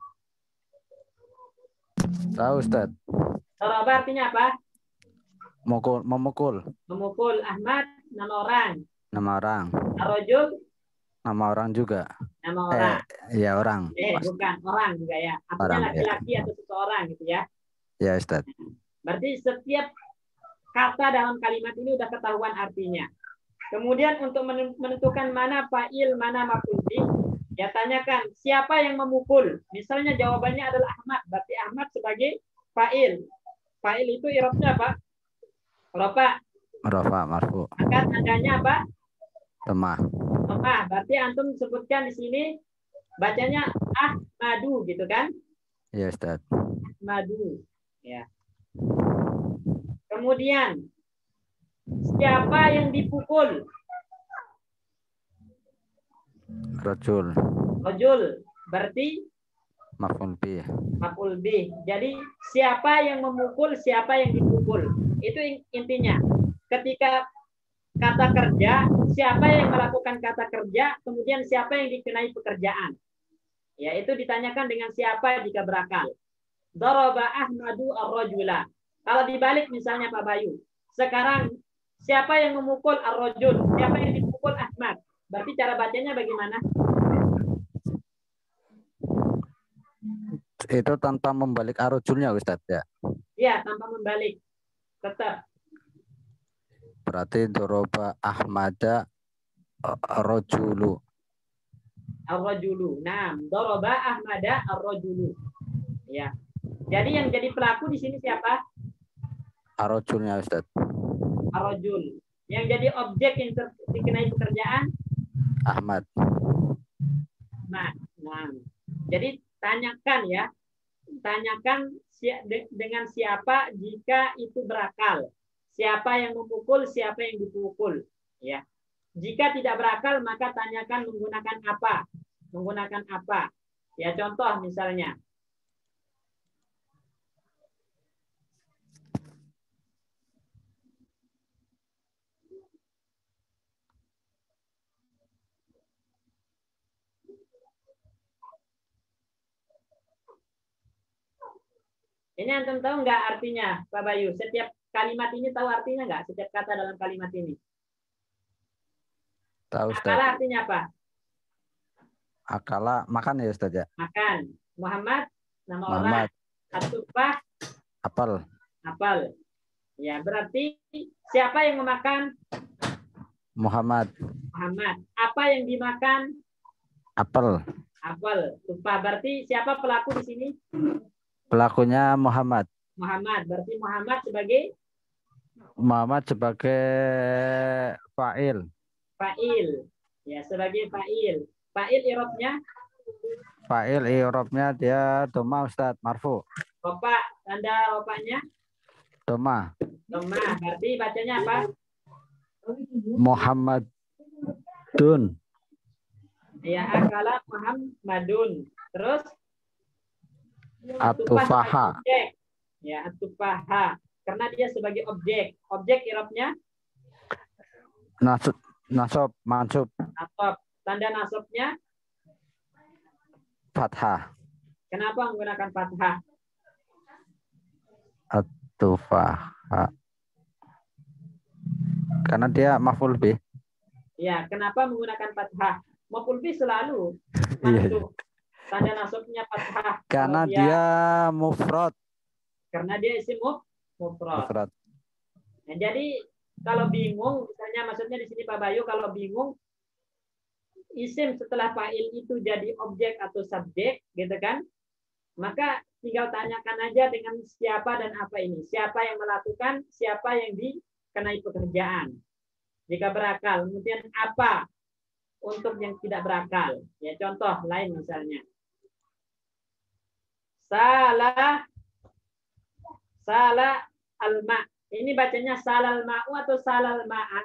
Tahu Ustaz. Daraba artinya apa? Memukul. Memukul. Ahmad nama orang. Nama orang. Ar-rajul nama orang juga. Nama orang. Iya orang. Bukan orang juga ya. Artinya laki-laki atau seseorang gitu ya. Ya Ustaz. Berarti setiap kata dalam kalimat ini udah ketahuan artinya. Kemudian untuk menentukan mana fa'il, mana maf'ul bih, ya tanyakan siapa yang memukul. Misalnya jawabannya adalah Ahmad, berarti Ahmad sebagai fa'il. Fa'il itu i'rabnya apa? Rafa. Rafa marfu. Maka tandanya apa? Lemah. Lemah. Berarti antum sebutkan di sini bacanya Ahmadu gitu kan? Iya Ustaz. Ahmadu. Ya. Kemudian siapa yang dipukul? Rajul. Rajul. Berarti maf'ul bih. Maf'ul bih. Jadi siapa yang memukul, siapa yang dipukul. Itu intinya. Ketika kata kerja, siapa yang melakukan kata kerja, kemudian siapa yang dikenai pekerjaan. Ya, itu ditanyakan dengan siapa jika berakal. Daraba Ahmadu ar-rajula. Kalau dibalik misalnya Pak Bayu. Sekarang siapa yang memukul ar-rajul? Siapa yang dipukul Ahmad? Berarti cara bacanya bagaimana? Itu tanpa membalik ar-rajulnya Ustaz ya? Iya, tanpa membalik. Tetap. Berarti doroba Ahmada ar-rajulu. Ar-rajulu. Nah, doroba Ahmada ar-rajulu. Ya. Jadi yang jadi pelaku di sini siapa? Ar-rajulnya Ustaz. Ar-rajul. Yang jadi objek yang dikenai pekerjaan? Ahmad. Nah, jadi tanyakan ya. Tanyakan dengan siapa jika itu berakal. Siapa yang memukul, siapa yang dipukul. Ya. Jika tidak berakal, maka tanyakan menggunakan apa? Menggunakan apa? Ya, contoh misalnya. Ini antum tahu nggak artinya, Pak Bayu? Setiap kalimat ini tahu artinya nggak? Setiap kata dalam kalimat ini. Tahu Ustaz. Akala artinya apa? Akala makan ya Ustaz ya. Makan. Muhammad nama Muhammad. orang. At-tufah Apel. apel. Ya, berarti siapa yang memakan? Muhammad. Muhammad. Apa yang dimakan? Apel. Apel. Tufah. Berarti siapa pelaku di sini? Pelakunya Muhammad. Muhammad. Berarti Muhammad sebagai fa'il. fa'il. Ya, sebagai fa'il. Fa'il irobnya? Fa'il i'rabnya dia doma Ustaz, marfu. Ropa. Tanda ropanya? Doma. Doma. Berarti bacanya apa? Muhammadun. Ya, akala Muhammadun. Terus? At-tufaha. Objek. Ya, at-tufaha. Karena dia sebagai objek. Objek irobnya? Nasab, mansub. Nasab. Tanda nasabnya? Fathah. Kenapa menggunakan fathah? At-tufaha. Karena dia maf'ul bih. Ya, kenapa menggunakan fathah? Maf'ul bih selalu Iya. masuk. Tanda nasabnya fathah. Karena Kalau dia mufrad. karena dia isim mufrad. Mufrad. Nah, jadi kalau bingung, misalnya maksudnya di sini Pak Bayu, kalau bingung isim setelah fa'il itu jadi objek atau subjek, gitu kan? Maka tinggal tanyakan aja dengan siapa dan apa ini. Siapa yang melakukan, siapa yang dikenai pekerjaan. Jika berakal, kemudian apa untuk yang tidak berakal. Ya, contoh lain misalnya. Salah alma. Ini bacanya salal ma'u atau salal ma'at,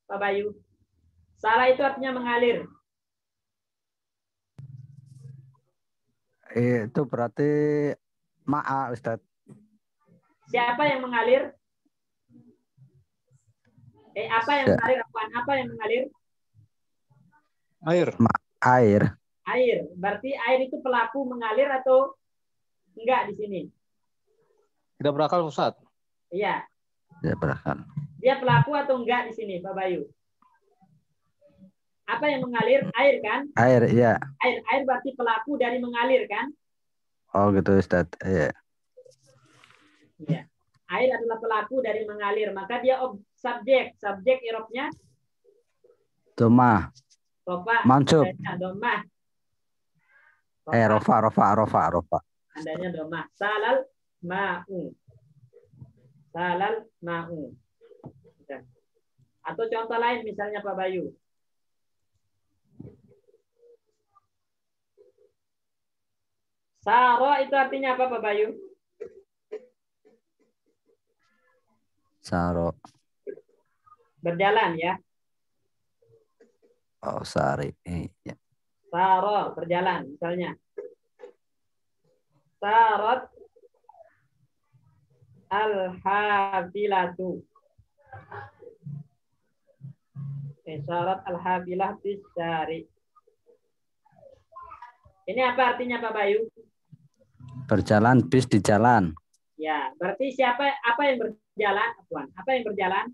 Pak Bayu? Salah itu artinya mengalir. Itu berarti ma'a Ustaz. Siapa yang mengalir? Apa yang mengalir? Apa yang mengalir? Air. Air. Air. Berarti air itu pelaku mengalir atau enggak di sini? Tidak berakal Ustaz. Iya. Ya berakal. Dia pelaku atau enggak di sini, Pak Bayu? Apa yang mengalir? Air kan? Air, iya. Air berarti pelaku dari mengalir kan? Oh gitu Ustaz. Iya. Iya. Air adalah pelaku dari mengalir, maka dia subjek. Subjek irobnya Doma. rofa. Mansub. Domah. Rofa. Tandanya domah. Salal ma'u. Salal ma'u. Atau contoh lain misalnya Pak Bayu. Saro itu artinya apa Pak Bayu? Saro. Berjalan ya. Oh, sari. Iya. Saro, berjalan misalnya. Sarot al-hafilatu. Sarot al-hafilah bisyari. Ini apa artinya Pak Bayu? Berjalan bis di jalan. Ya, berarti apa yang berjalan? Apa yang berjalan?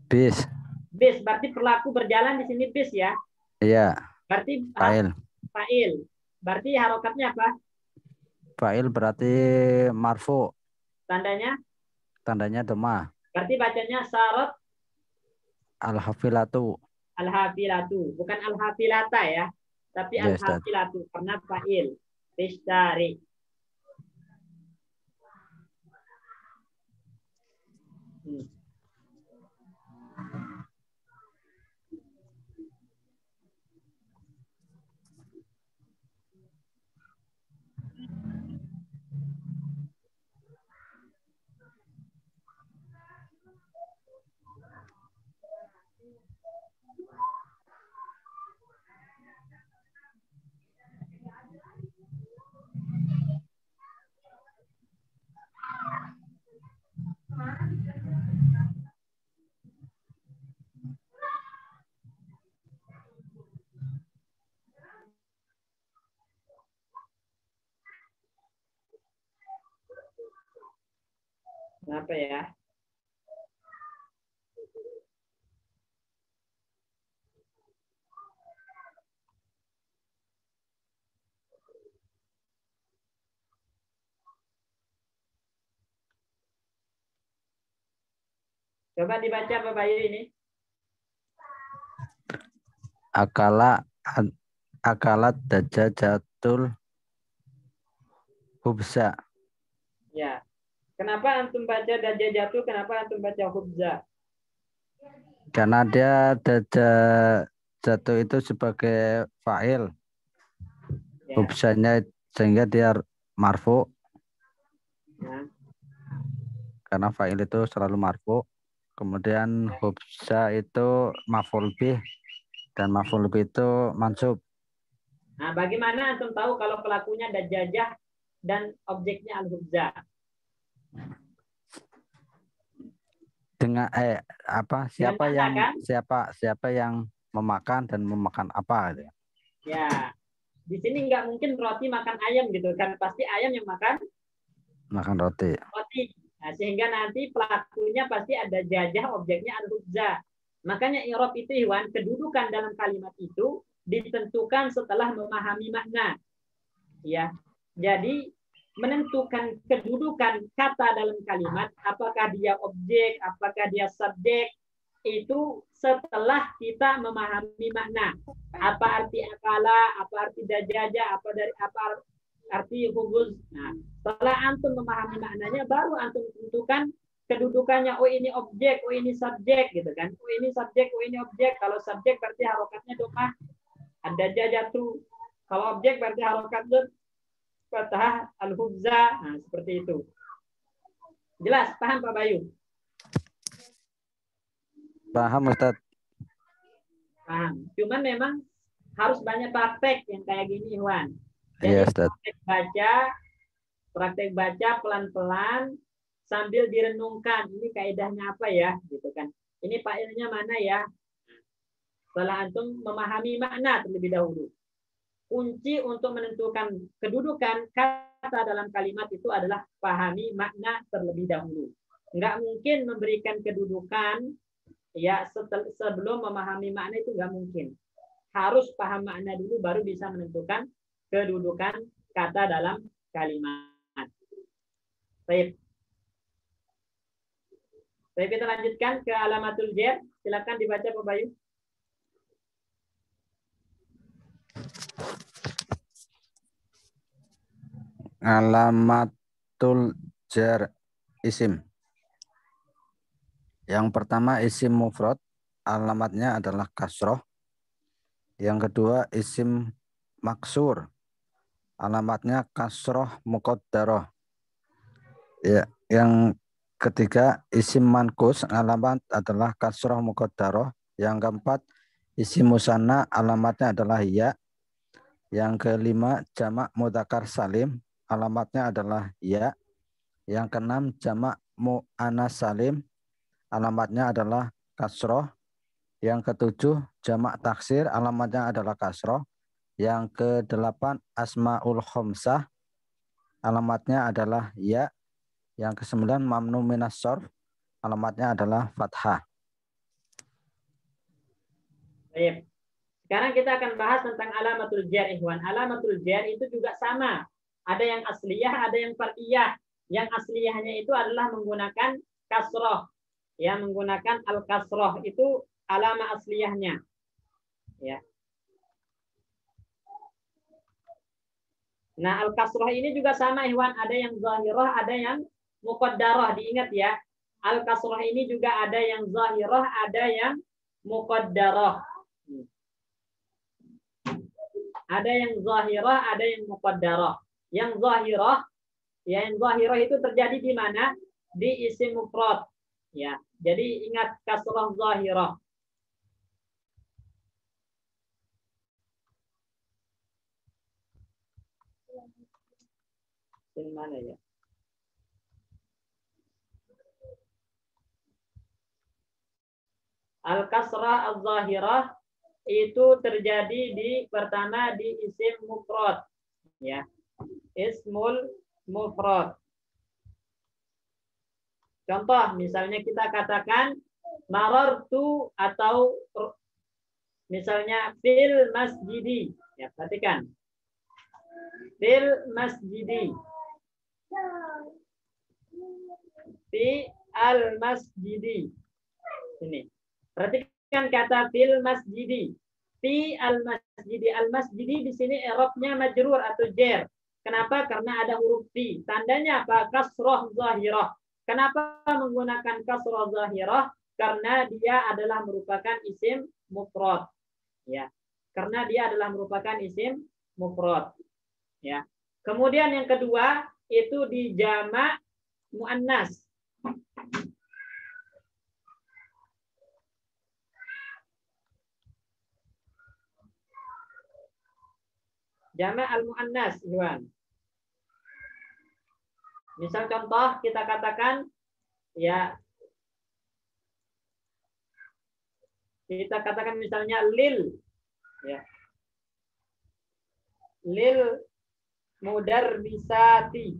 Bis. Bis, berarti perlaku berjalan di sini bis ya. Iya. Berarti Fa'il. fa'il. Berarti harokatnya apa? Fa'il berarti marfu. Tandanya? Tandanya doma. Berarti bacanya sarot Al-hafilatu. al-hafilatu, bukan al-hafilata ya, tapi Yes, al-hafilatu karena fa'il. Bishtari. Kenapa ya? Coba dibaca Pak Bayu ini. Akalat dajajatul hubza. Ya. Kenapa antum baca dajajatu? Kenapa antum baca hubza? Karena dia dajajatu itu sebagai fa'il. Ya. Hubzanya sehingga dia marfu. Nah, Karena fa'il itu selalu marfu. Kemudian hubza itu maf'ul bih dan maf'ul bih itu mansub. nah, bagaimana antum tahu kalau pelakunya dajajah dan objeknya al-hubza? Dengan siapa Dengan yang kan? siapa yang memakan dan memakan apa gitu. Ya. Di sini nggak mungkin roti makan ayam gitu kan. Pasti ayam yang makan roti. Nah, sehingga nanti pelakunya pasti ada jajah, objeknya al-hubza. Makanya i'rab itu Iwan, kedudukan dalam kalimat itu ditentukan setelah memahami makna. Ya. Jadi menentukan kedudukan kata dalam kalimat, apakah dia objek, apakah dia subjek, itu setelah kita memahami makna. Apa arti akala, apa arti dajaja, apa arti hubuz. Nah, setelah antum memahami maknanya, baru antum tentukan kedudukannya. Oh ini objek, oh ini subjek, gitu kan? Oh ini subjek, oh ini objek. Kalau subjek berarti harokatnya domah. Ada jajatu. Kalau objek berarti harokatnya fathah al-hubza. Nah, seperti itu. Jelas, paham Pak Bayu? Paham Ustaz? Paham. Cuman memang harus banyak praktek yang kayak gini, Iwan. Iya, Jadi Ustaz. praktek baca pelan-pelan sambil direnungkan. Ini kaidahnya apa ya, gitu kan? Ini failnya mana ya? Setelah antum memahami makna terlebih dahulu. Kunci untuk menentukan kedudukan kata dalam kalimat itu adalah pahami makna terlebih dahulu. Nggak mungkin memberikan kedudukan ya sebelum memahami makna, itu nggak mungkin. Harus paham makna dulu baru bisa menentukan kedudukan kata dalam kalimat. Baik. Baik, kita lanjutkan ke alamatul jar. Silakan dibaca Pak Bayu. Alamatul jar isim. Yang pertama isim mufrad, alamatnya adalah kasroh. Yang kedua isim maksur, alamatnya kasroh muqaddarah. Ya, yang ketiga isim mankus, alamat adalah kasroh muqaddarah. Yang keempat isim musanna, alamatnya adalah ya. Yang kelima jamak mudzakkar salim, alamatnya adalah ya. Yang keenam jamak muannas salim, alamatnya adalah kasroh. Yang ketujuh jamak taksir, alamatnya adalah kasroh. Yang kedelapan asmaul khomsah, alamatnya adalah ya. Yang kesembilan mamnu minas shorf, alamatnya adalah fathah. Baik. Sekarang kita akan bahas tentang alamatul jar, Ikhwan. Alamatul jar itu juga sama. Ada yang asliyah, ada yang far'iyah. Yang asliyahnya itu adalah menggunakan kasroh. Ya, menggunakan al-kasroh. Itu alama asliyahnya. Ya. Nah, al-kasroh ini juga sama, Ikhwan. Ada yang zahirah, ada yang muqaddarah. Diingat ya. Al-kasroh ini juga ada yang zahirah, ada yang muqaddarah. Ada yang zahirah, ada yang muqaddarah. Yang zahirah, ya, yang zahirah itu terjadi di mana? Di isim mufrad. Ya, jadi ingat kasrah zahirah. Di mana ya? Al-kasrah al-zahirah itu terjadi di pertama di isim mufrad. Ya. Ismul mufrad. Contoh, misalnya kita katakan marartu atau misalnya fil masjidi. Ya, perhatikan. Fil masjidi. Fi al masjidi. Ini. Perhatikan kata fil masjidi. Fi al masjidi. Al masjidi di sini i'rabnya majrur atau jar. Kenapa? Karena ada huruf fi. Tandanya apa? Kasroh zahirah. Kenapa menggunakan kasroh zahirah? Karena dia adalah merupakan isim mufrad. Ya. Karena dia adalah merupakan isim mufrad. Ya. Kemudian yang kedua itu di jamak muannas. Jamak al-muannas, Iwan. Misal contoh kita katakan ya, kita katakan misalnya lil, ya, lil mudarrisati.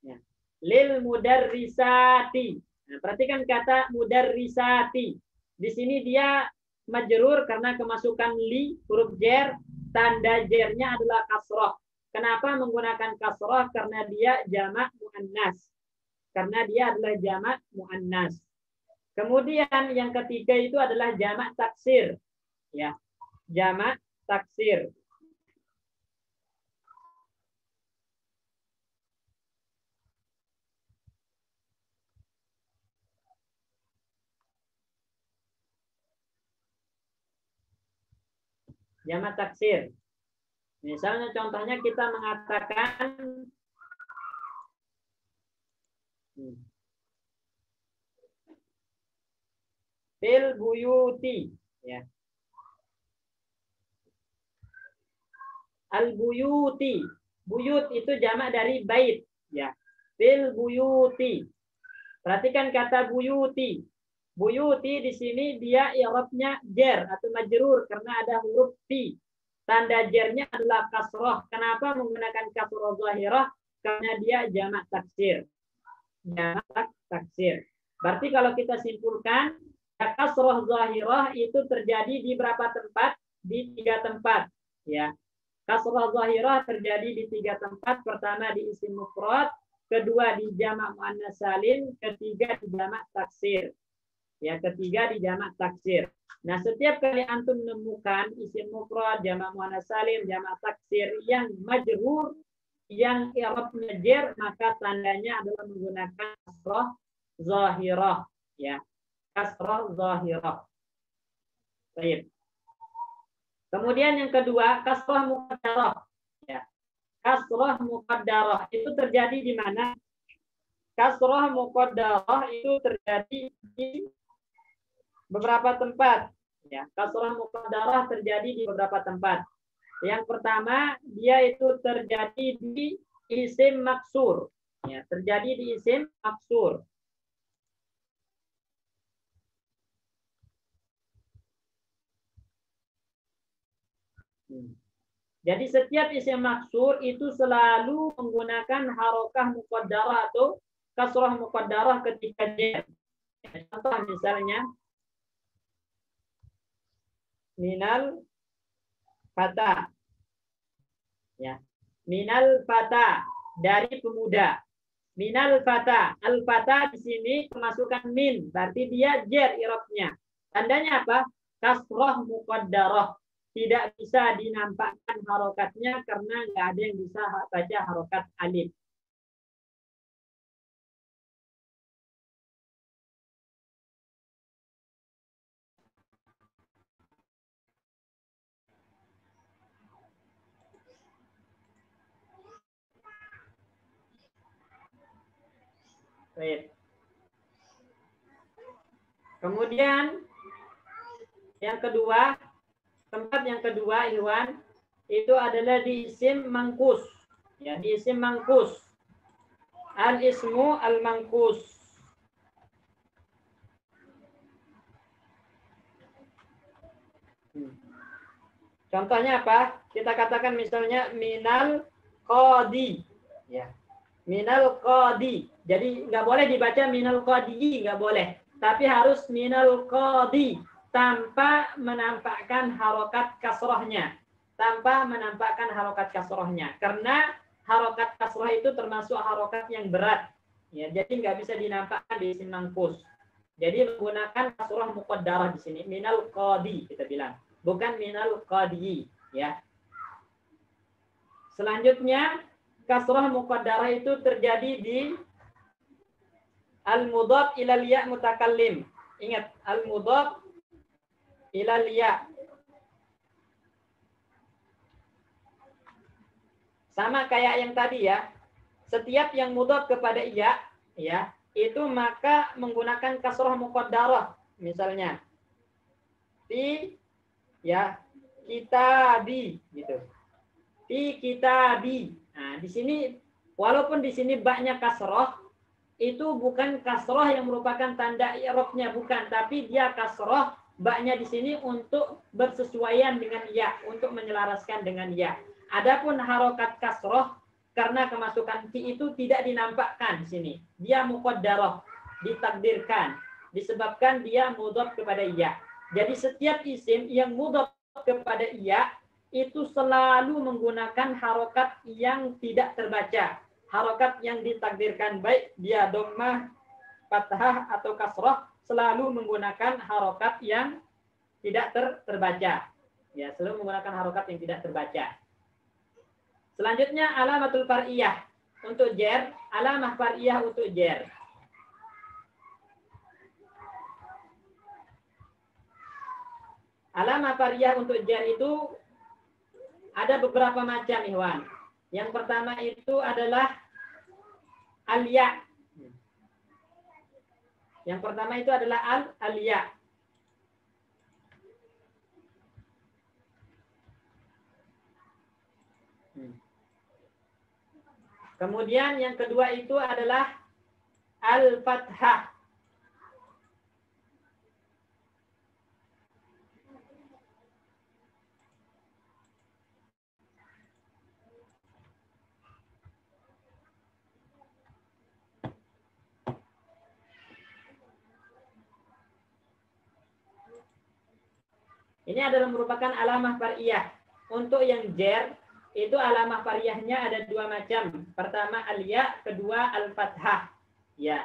Ya. Lil mudarrisati. Nah, perhatikan kata mudarrisati. Di sini dia majrur karena kemasukan li, huruf jar, tanda jarnya adalah kasroh. Kenapa menggunakan kasroh? Karena dia jamak muannas. Karena dia adalah jamak muannas. Kemudian yang ketiga itu adalah jamak taksir. Ya, jamak taksir. Jamak taksir. Misalnya contohnya kita mengatakan fil buyuti, ya. Al buyuti. Buyut itu jamak dari bait, ya. Fil buyuti. Perhatikan kata buyuti. Buyuti di sini dia i'rabnya jar atau majrur karena ada huruf fi. Tanda jarnya adalah kasroh. Kenapa menggunakan kasroh zahirah? Karena dia jamak taksir. Jamak taksir. Berarti kalau kita simpulkan, kasroh zahirah itu terjadi di berapa tempat? Di 3 tempat. Ya. Kasroh zahirah terjadi di 3 tempat. Pertama di isim mufrad, kedua di jamak muannas salim, ketiga di jamak taksir. Ya, ketiga di jamak taksir. Nah, setiap kali antum menemukan isim mufrad, jamak muannas salim, jamak taksir yang majrur, yang i'rabnya jar, maka tandanya adalah menggunakan kasroh zahirah, ya. Kasroh zahirah. Baik. Kemudian yang kedua, kasroh muqaddarah, ya. Kasroh muqaddarah itu terjadi di mana? Kasroh muqaddarah itu terjadi di beberapa tempat. Ya, kasroh muqaddarah terjadi di beberapa tempat. Yang pertama, dia itu terjadi di isim maksur. Ya, terjadi di isim maksur. Jadi setiap isim maksur itu selalu menggunakan harokah muqaddarah atau kasroh muqaddarah ketika jar. Contoh misalnya minal fata, ya, minal fata, dari pemuda. Minal fata, al fata di sini kemasukan min, berarti dia jar i'rabnya. Tandanya apa? Kasroh muqaddarah, tidak bisa dinampakkan harokatnya karena nggak ada yang bisa baca harokat alif. Baik. Kemudian yang kedua, tempat yang kedua, Iwan, itu adalah di isim mangkus. Ya, di isim mangkus. Al-ismu al-mangkus. Contohnya apa? Kita katakan misalnya minal qadi. Ya. Minal qadi. Jadi nggak boleh dibaca minal qadi, nggak boleh. Tapi harus minal qadi tanpa menampakkan harokat kasrohnya. Tanpa menampakkan harokat kasrohnya. Karena harokat kasroh itu termasuk harokat yang berat. Ya, jadi nggak bisa dinampakkan di isim manqus. Jadi menggunakan kasroh muqaddarah di sini. Minal qadi kita bilang. Bukan minal qadi. Ya. Selanjutnya, kasroh muqaddarah itu terjadi di al-mudhaf ilal ya mutakallim. Ingat, al-mudhaf ilal ya. Sama kayak yang tadi ya. Setiap yang mudhaf kepada ya, itu maka menggunakan kasroh muqaddarah. Misalnya, fi ya kitabi gitu. Fi kitabi. Nah, di sini walaupun di sini baknya kasroh, itu bukan kasroh yang merupakan tanda i'rabnya, bukan, tapi dia kasroh baknya di sini untuk bersesuaian dengan ya, untuk menyelaraskan dengan ya. Adapun harokat kasroh karena kemasukan fi itu tidak dinampakkan di sini. Dia muqaddarah, ditakdirkan, disebabkan dia mudhaf kepada ya. Jadi setiap isim yang mudhaf kepada ya itu selalu menggunakan harokat yang tidak terbaca. Harokat yang ditakdirkan baik dia dhammah, fathah atau kasroh selalu menggunakan harokat yang tidak terbaca. Ya, selalu menggunakan harokat yang tidak terbaca. Selanjutnya alamatul far'iyah untuk jer, alamah far'iyah untuk jer. Alamah far'iyah untuk jer itu ada beberapa macam, Ikhwan. Yang pertama itu adalah al-ya. Yang pertama itu adalah al-ya. Kemudian yang kedua itu adalah al-fathah. Ini adalah merupakan alamah far'iyah. Untuk yang jer, itu alamah far'iyahnya ada dua macam. Pertama al-ya, kedua al-fathah. Ya.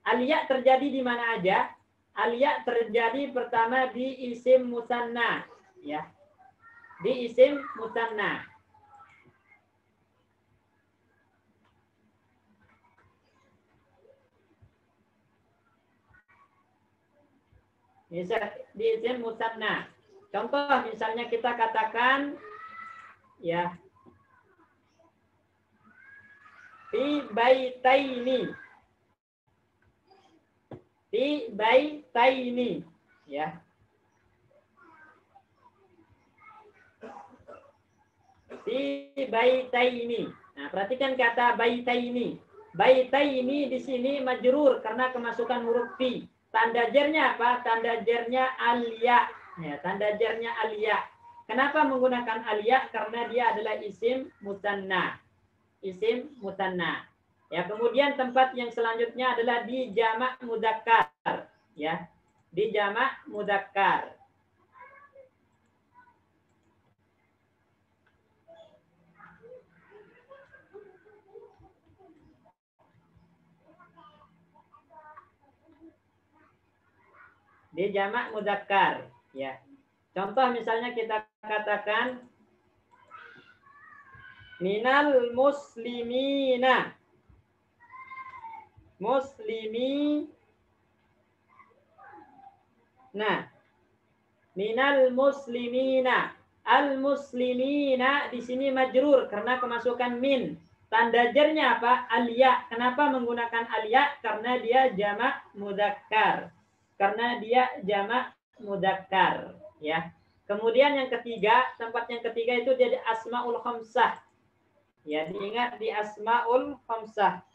Al-ya terjadi di mana aja? Al-ya terjadi pertama di isim musanna. Ya. Di isim musanna. Misal di isim musanna. Contoh misalnya kita katakan ya fi baitaini. Fi baitaini ya. Fi baitaini. Nah, perhatikan kata baitaini. Baitaini di sini majrur karena kemasukan huruf fi. Tanda jernya apa? Tanda jernya al-ya. Ya, tanda jernya al-ya. Kenapa menggunakan al-ya? Karena dia adalah isim musanna. Isim musanna. Ya, kemudian tempat yang selanjutnya adalah di jamak mudzakkar. Ya, di jamak mudzakkar. Di jamak mudzakkar. Ya. Contoh misalnya kita katakan minal muslimina. Nah, minal muslimina. Al-muslimina di sini majrur karena kemasukan min. Tanda jernya apa? Al-ya. Kenapa menggunakan al-ya? Karena dia jamak mudzakkar. Karena dia jamak mudzakkar, ya. Kemudian yang ketiga, tempat yang ketiga itu jadi asmaul khamsah. Ya, diingat di asmaul khamsah.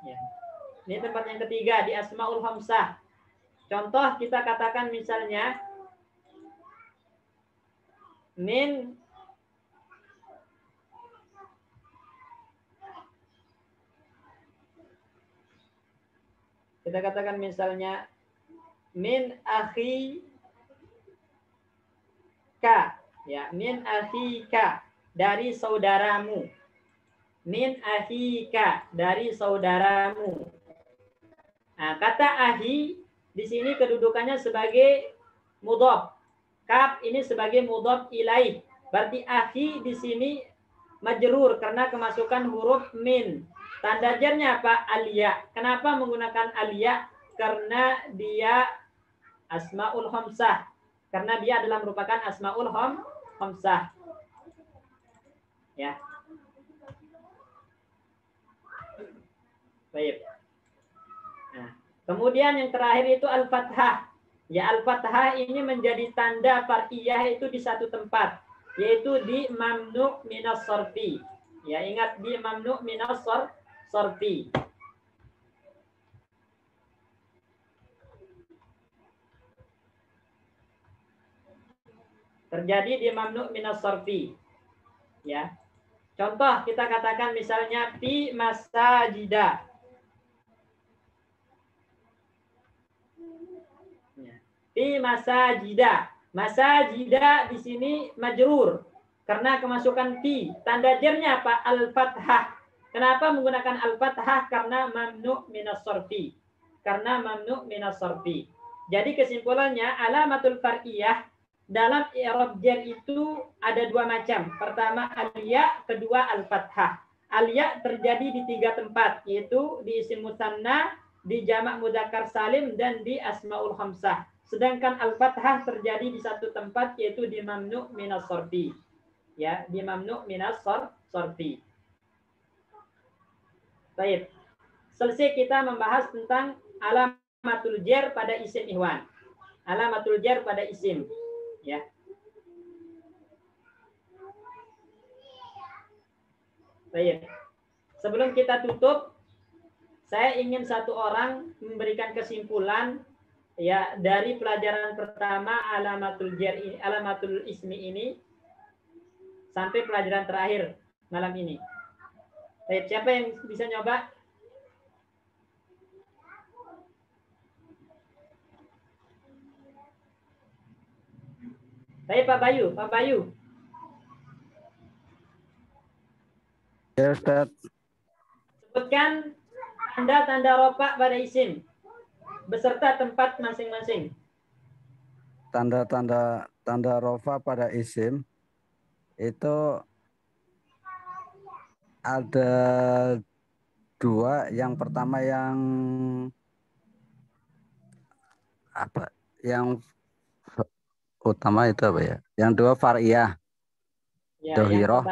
Ya. Ini tempat yang ketiga di asmaul khamsah. Contoh kita katakan misalnya min min akhi ka, ya, min akhika, dari saudaramu. Min akhika, dari saudaramu. Nah, kata ahi di sini kedudukannya sebagai mudhof. Kaf ini sebagai mudhof ilaih. Berarti ahi di sini majrur karena kemasukan huruf min. Tanda jarnya apa? Alya. Kenapa menggunakan alya? Karena dia asmaul khamsah. Karena dia adalah merupakan asmaul khamsah. Ya. Baik. Nah, kemudian yang terakhir itu al-fathah. Ya, al-fathah ini menjadi tanda far'iyah itu di satu tempat, yaitu di mamnu' minas sorfi. Ya, ingat di mamnu' minas sorfi. Terjadi di mamnu' minas sorfi. Ya. Contoh kita katakan misalnya fi masajida. Fi masajida. Masajida di sini majrur karena kemasukan fi. Tanda jarnya apa? Al-fathah. Kenapa menggunakan al-fathah? Karena mamnu' minas sorfi. Karena mamnu' minas sorfi. Jadi kesimpulannya alamatul far'iyah dalam i'rab jar itu ada dua macam. Pertama al-ya, kedua al-fathah. Al-ya terjadi di tiga tempat, yaitu di isim musanna, di jamak mudzakkar salim, dan di asmaul khamsah. Sedangkan al-fathah terjadi di satu tempat, yaitu di mamnu' minas sorfi. Ya, di mamnu' minas sorfi. Baik. Selesai kita membahas tentang alamatul jar pada isim ihwan. Alamatul jar pada isim. Ya. Baik. Sebelum kita tutup, saya ingin satu orang memberikan kesimpulan ya dari pelajaran pertama alamatul jar ini, alamatul ismi ini sampai pelajaran terakhir malam ini. Baik, siapa yang bisa nyoba? Baik, Pak Bayu. Ya, Ustaz. Sebutkan tanda-tanda rofa pada isim beserta tempat masing-masing. Tanda rofa pada isim itu ada dua. Yang pertama yang apa? Yang utama itu apa ya? Yang dua far'iyah. Ya, Dohiroh.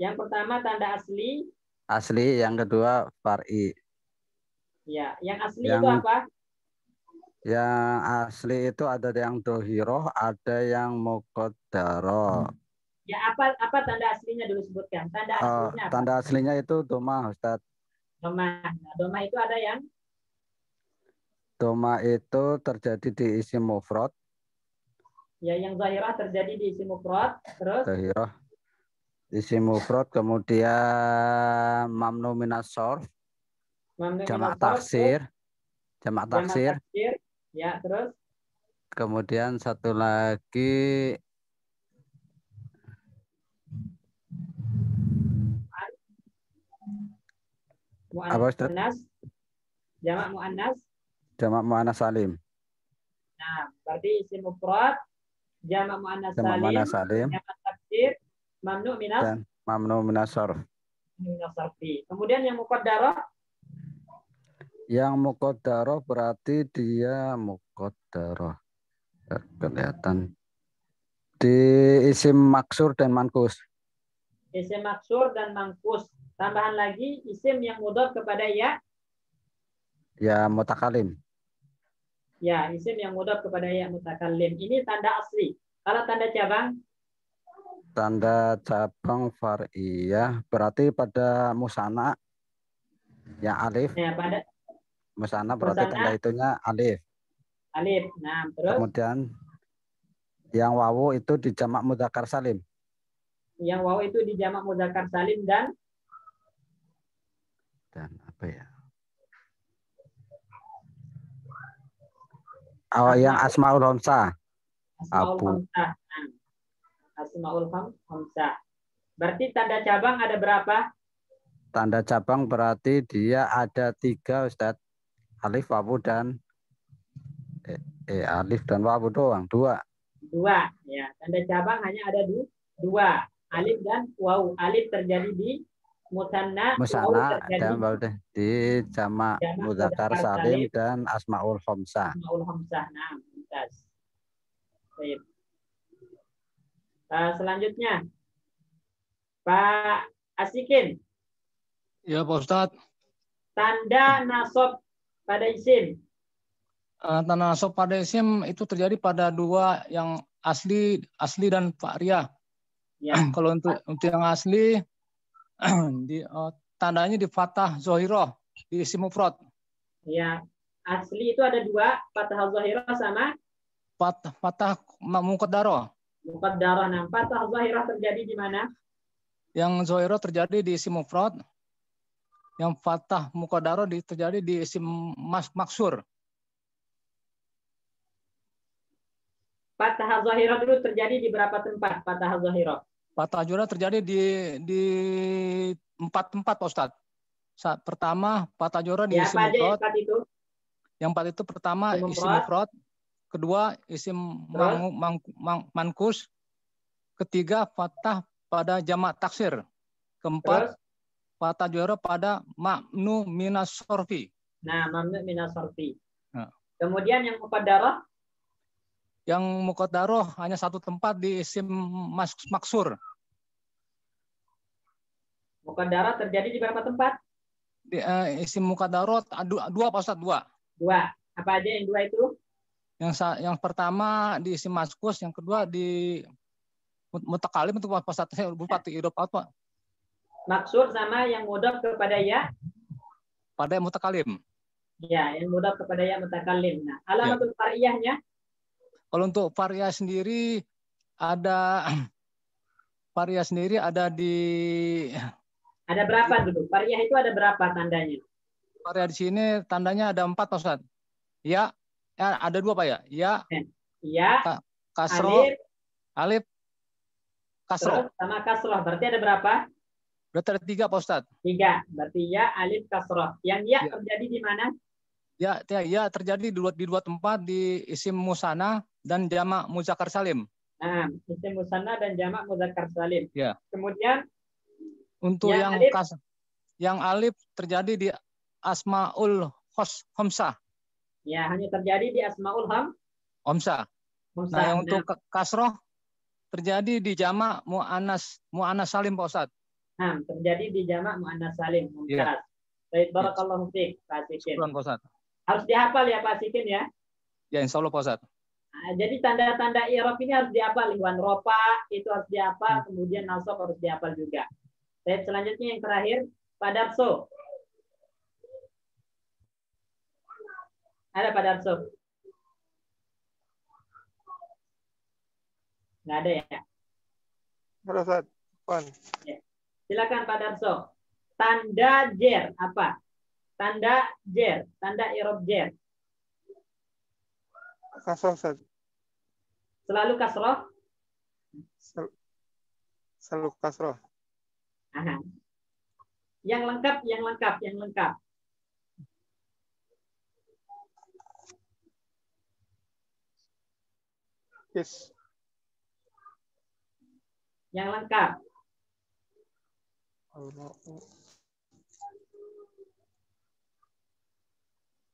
yang pertama tanda asli. Asli, yang kedua far'i. Ya, yang asli itu apa? Yang asli itu ada yang dohiroh, ada yang muqaddaroh. Ya, apa tanda aslinya dulu sebutkan. Tanda aslinya apa? Tanda aslinya itu domah, Ustaz. Domah. Nah, domah itu ada yang? Domah itu terjadi di isim mufrad. Ya, yang zahirah terjadi di isim mufrad. Terus? Zahirah isim mufrad, kemudian mamnu minas shorf, jamak taksir. Ya, terus? Kemudian satu lagi mu'annas. Jamak mu'annas. Jamak mu'annas salim. Nah, berarti isim mufrad, jamak mu'annas salim, jamak taksir, mamnu minas, dan mamnu minas shorf. Kemudian yang muqaddarah? Yang muqaddarah berarti dia muqaddarah. Kelihatan di isim maksur dan mankus. Isim maksur dan mankus. Tambahan lagi isim yang mudhof kepada ya. Ya mutakalim. Ya, isim yang mudhof kepada ya mutakalim. Ini tanda asli. Kalau tanda cabang? Tanda cabang far'iyah berarti pada musana yang alif. Ya, pada Musana berarti tanda itunya alif. Alif. Nah, terus Kemudian yang wawu itu di jamak mudzakkar salim. yang wawu itu di jamak mudzakkar salim dan Apa ya? Oh, yang asmaul khamsah. asmaul Abu. khamsah. Nah, asmaul khamsah. Berarti tanda cabang ada berapa? Tanda cabang berarti dia ada 3, Ustadz. Alif, wawu, dan alif dan wawu doang, 2. 2. Ya, tanda cabang hanya ada 2. Alif dan wawu. Alif terjadi di musanna, Musanna wawu terjadi dan wawu di jamak mudzakkar salim dan asmaul khamsah. asmaul khamsah. Nah, mumtaz. Baik. Selanjutnya Pak Asikin. Ya Pak Ustadz. Tanda nasab pada isim. Tanda nasab pada isim itu terjadi pada 2 yang asli dan fa'riyah. Ya. Kalau untuk yang asli tandanya di fathah zohiroh di isim mufrad. Ya, asli itu ada 2, fathah zahirah sama fathah muqaddarah. Muqaddarah. Nah, fathah zahirah terjadi di mana? Yang zohiroh terjadi di isim mufrad. Yang fathah muqaddarah terjadi di isim maksur. Fathah zahirah dulu terjadi di berapa tempat? Fathah zahirah. Fathah zahirah terjadi di 4 tempat, Pak Ustadz. Pertama, fathah zahirah di isim mufrad. Yang 4 itu pertama isim mufrad, kedua isim mankus, ketiga fathah pada jamak taksir, keempat fathah zahirah pada mamnu minas sorfi. Nah, mamnu minas sorfi. Nah. Kemudian yang muqaddarah? Yang muqaddarah hanya 1 tempat di isim maksur. Muqaddarah terjadi di berapa tempat? Di isim muqaddarah 2, Pak Ustadz, 2. 2. Apa aja yang 2 itu? Yang pertama di isim maskus, yang kedua di mutakalim itu Pak Ustadz. Saya lupa apa. Maksur sama yang mudhaf kepada ya? Pada mutakalim. Ya, yang mudhaf kepada ya mutakalim. Nah, alamatul far'iyahnya? Kalau untuk varia sendiri ada Ada berapa dulu? Variah itu ada berapa tandanya? Varia di sini tandanya ada 4, Pak Ustadz. Ya, ada 2 Pak ya. Ya, kasroh, alif, kasroh. Sama kasroh. Berarti ada berapa? Berarti ada 3 Pak Ustadz. 3. Berarti ya, alif, kasroh. Yang ya terjadi di mana? Ya terjadi di 2 tempat, di isim musanna dan jamak mudzakkar salim. Nah, isim musanna dan jamak mudzakkar salim. Ya. Kemudian untuk yang alif terjadi di asmaul khamsah. Ya, hanya terjadi di asmaul khamsah. Nah, yang untuk kasroh terjadi di jamak muannas salim, Pak Ustadz. Nah, terjadi di jamak muannas salim. Mumtaz. Baik, barakallahu fiik, Pak Sikin. Pak Ustadz. Harus dihafal ya Pak Sikin ya? Ya, insya Allah Pak Ustadz. Nah, jadi tanda-tanda i'rab ini harus dihafal. Iwan ropa itu harus dihafal, kemudian nasab harus dihafal juga. Baik, selanjutnya yang terakhir, Pak Darso. Ada Pak Darso? Nggak ada ya? Halo, Ustaz. Ya. Silakan Pak Darso. Tanda jer apa? Tanda jer, tanda i'rab jer. Kasroh, Ustaz. Selalu kasroh? Selalu kasroh. Aha. Yang lengkap. Yes. Yang lengkap.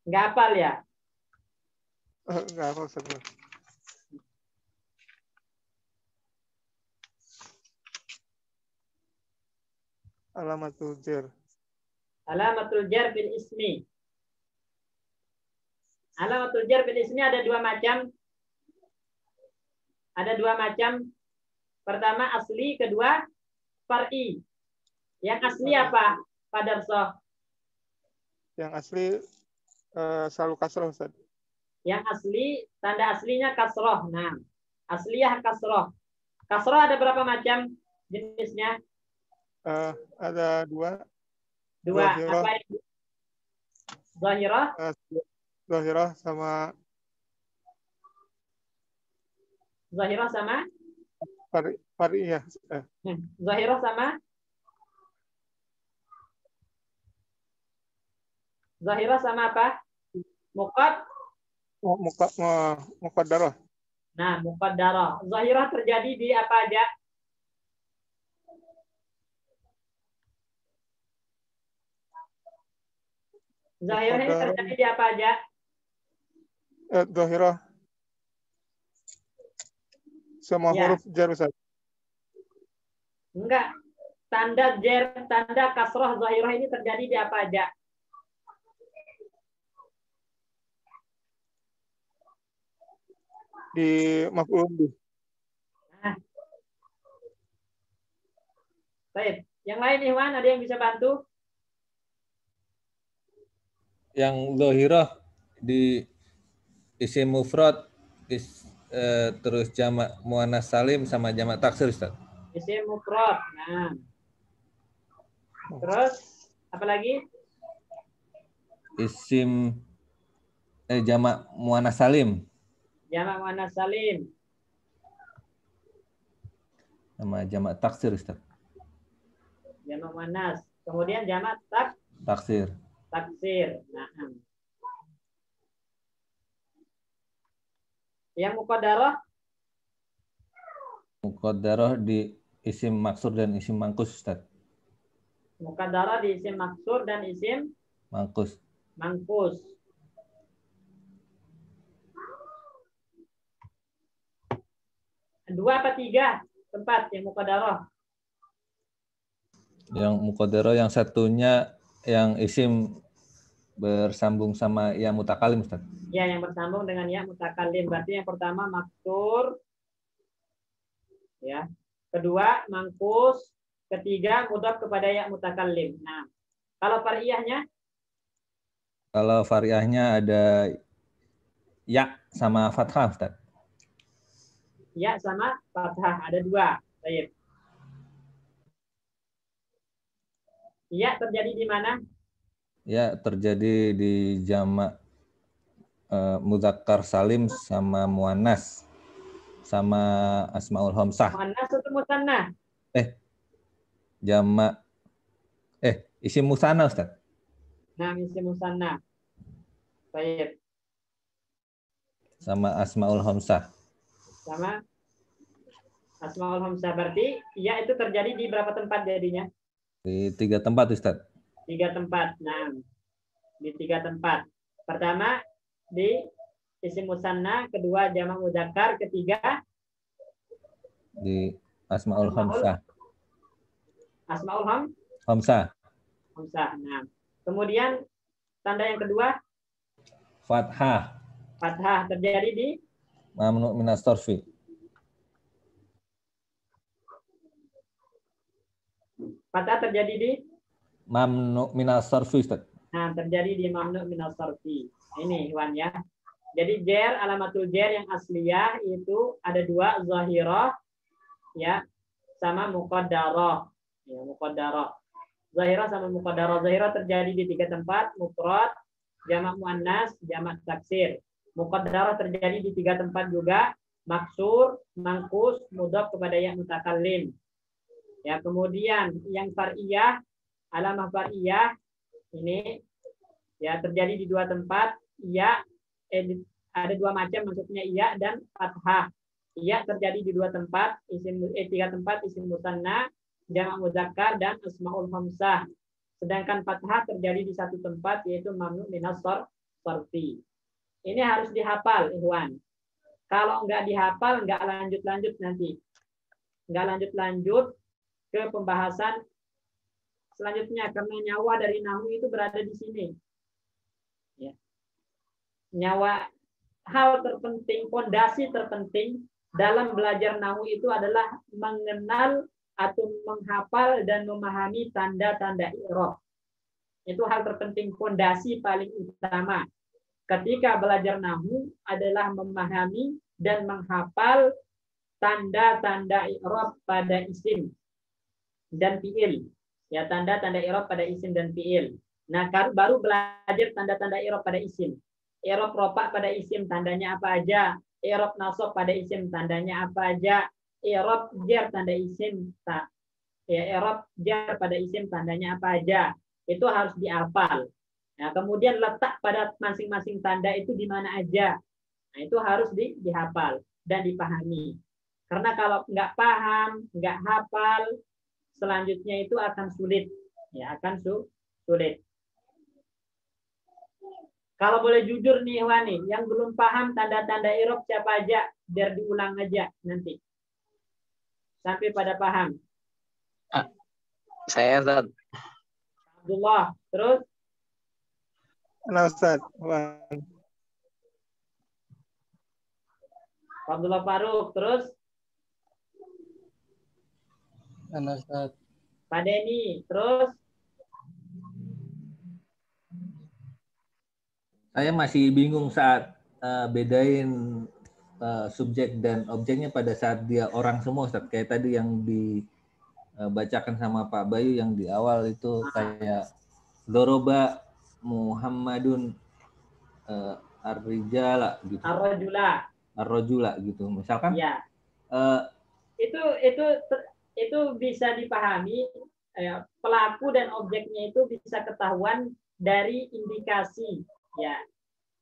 Nggak hafal ya? Nggak hafal, Ustaz. Alamatul jar. Alamatul jar bil ismi. Alamatul jar bil ismi ada 2 macam. Ada 2 macam. Pertama asli, kedua far'i. Yang asli apa, Pak Darso? Yang asli selalu kasroh, Ustaz. Yang asli, tanda aslinya kasroh. Nah, asliyah kasroh. Kasroh ada berapa macam jenisnya? Ada dua. Dua. Zahirah. Apa itu? Zahirah? Zahirah sama Zahirah sama? Far'iyah. Zahirah sama? Zahirah sama apa? Muqaddarah. Nah, muqaddarah. Zahirah terjadi di apa aja? Zahirah ini terjadi di apa aja? Zahirah. Semua huruf jar Ustaz. Enggak. Tanda jar, tanda kasroh zahirah ini terjadi di apa aja? Di maf'ul bih. Nah. Baik. Yang lain Iwan, ada yang bisa bantu? Yang zahirah di isim mufrad, terus jamak muannas salim sama jamak taksir, Ustaz. Isim mufrad. Nah. Terus apa lagi? Isim jamak muannas salim. Jamak muannas salim. Sama jamak taksir, Ustaz. Jamak muannas. Kemudian jamak taksir. Taksir. Nah. Yang muqaddarah? Muqaddarah di isim maksur dan isim mangkus, Ustaz. Muqaddarah di isim maksur dan isim mangkus. Dua apa tiga tempat yang muqaddarah? Yang muqaddarah yang satunya yang isim bersambung sama ya mutakalim, Ustaz. Ya, yang bersambung dengan ya mutakalim. Berarti yang pertama maksur, ya. Kedua mangkus, ketiga mudhaf kepada ya mutakalim. Nah, kalau far'iyahnya? Kalau far'iyahnya ada ya sama fathah, Ustaz. Ya sama fathah, ada dua. Baik. Ya terjadi di mana? Ya terjadi di jamak mudzakkar salim sama muannas sama asmaul hamsah. Muannas atau musanna? Jamak isim musanna, Ustaz. Nah, isim musanna. Baik. Sama asmaul hamsah. Sama asmaul hamsah. Berarti ya itu terjadi di berapa tempat jadinya? Di 3 tempat, Ustaz. 3 tempat. Nah, di 3 tempat. Pertama di isim musanna, kedua jamak mudzakkar, ketiga di asmaul hamsah. Asmaul hamsah. Nah, kemudian tanda yang kedua fathah. Fathah terjadi di mamnu minas sarfi. Fathah terjadi di mamnu minas sarfi, Ustaz. Nah, terjadi di mamnu minas sarfi. Ini Iwan ya. Jadi jar, alamatul jar yang asliyah itu ada dua, zahirah ya sama muqaddarah. Ya, muqaddarah. Zahirah sama muqaddarah. Zahirah terjadi di 3 tempat, mufrad, jamak muannas, jamak taksir. Muqaddarah terjadi di 3 tempat juga, maksur, mangkus, mudhaf kepada ya mutakallim. Ya, kemudian yang far'iyah, alamah far'iyah ini ya terjadi di 2 tempat, ya ada 2 macam, maksudnya iya dan fathah. Iya terjadi di 2 tempat, 3 tempat, isim musanna, jamak mudzakkar dan asmaul hamsah. Sedangkan fathah terjadi di 1 tempat, yaitu mamnu minas sarfi. Ini harus dihafal, Ikhwan. Kalau nggak dihafal, nggak lanjut-lanjut nanti. Nggak lanjut-lanjut ke pembahasan selanjutnya, karena nyawa dari nahwu itu berada di sini. Ya. Nyawa, hal terpenting, fondasi terpenting dalam belajar nahwu itu adalah mengenal atau menghafal dan memahami tanda-tanda i'rab. Itu hal terpenting, fondasi paling utama. ketika belajar nahwu adalah memahami dan menghafal tanda-tanda i'rab pada isim dan fiil. Ya, tanda-tanda i'rab pada isim dan fiil. Nah, baru belajar tanda-tanda i'rab pada isim. I'rab rofa pada isim tandanya apa aja? I'rab nasab pada isim tandanya apa aja? I'rab jar tanda isim ya, i'rab jar pada isim tandanya apa aja? Itu harus dihafal. Nah, kemudian letak pada masing-masing tanda itu di mana aja. Nah, itu harus dihafal dan dipahami. Karena kalau nggak paham, nggak hafal, selanjutnya itu akan sulit. Ya, akan sulit. Kalau boleh jujur nih, Wani, yang belum paham tanda-tanda i'rab siapa aja, biar diulang aja nanti. Sampai pada paham. Saya, Ustaz. Abdullah, terus? Nah, Ustaz. Abdullah Faruk, terus? Ana, Ustaz. Pak Denny, terus? Saya masih bingung saat bedain subjek dan objeknya pada saat dia orang semua, Ustaz. Kayak tadi yang dibacakan sama Pak Bayu yang di awal itu kayak Doroba Muhammadun Ar-Rijala gitu. Ar-Rajula gitu. Misalkan ya. Itu bisa dipahami, pelaku dan objeknya itu bisa ketahuan dari indikasi, ya.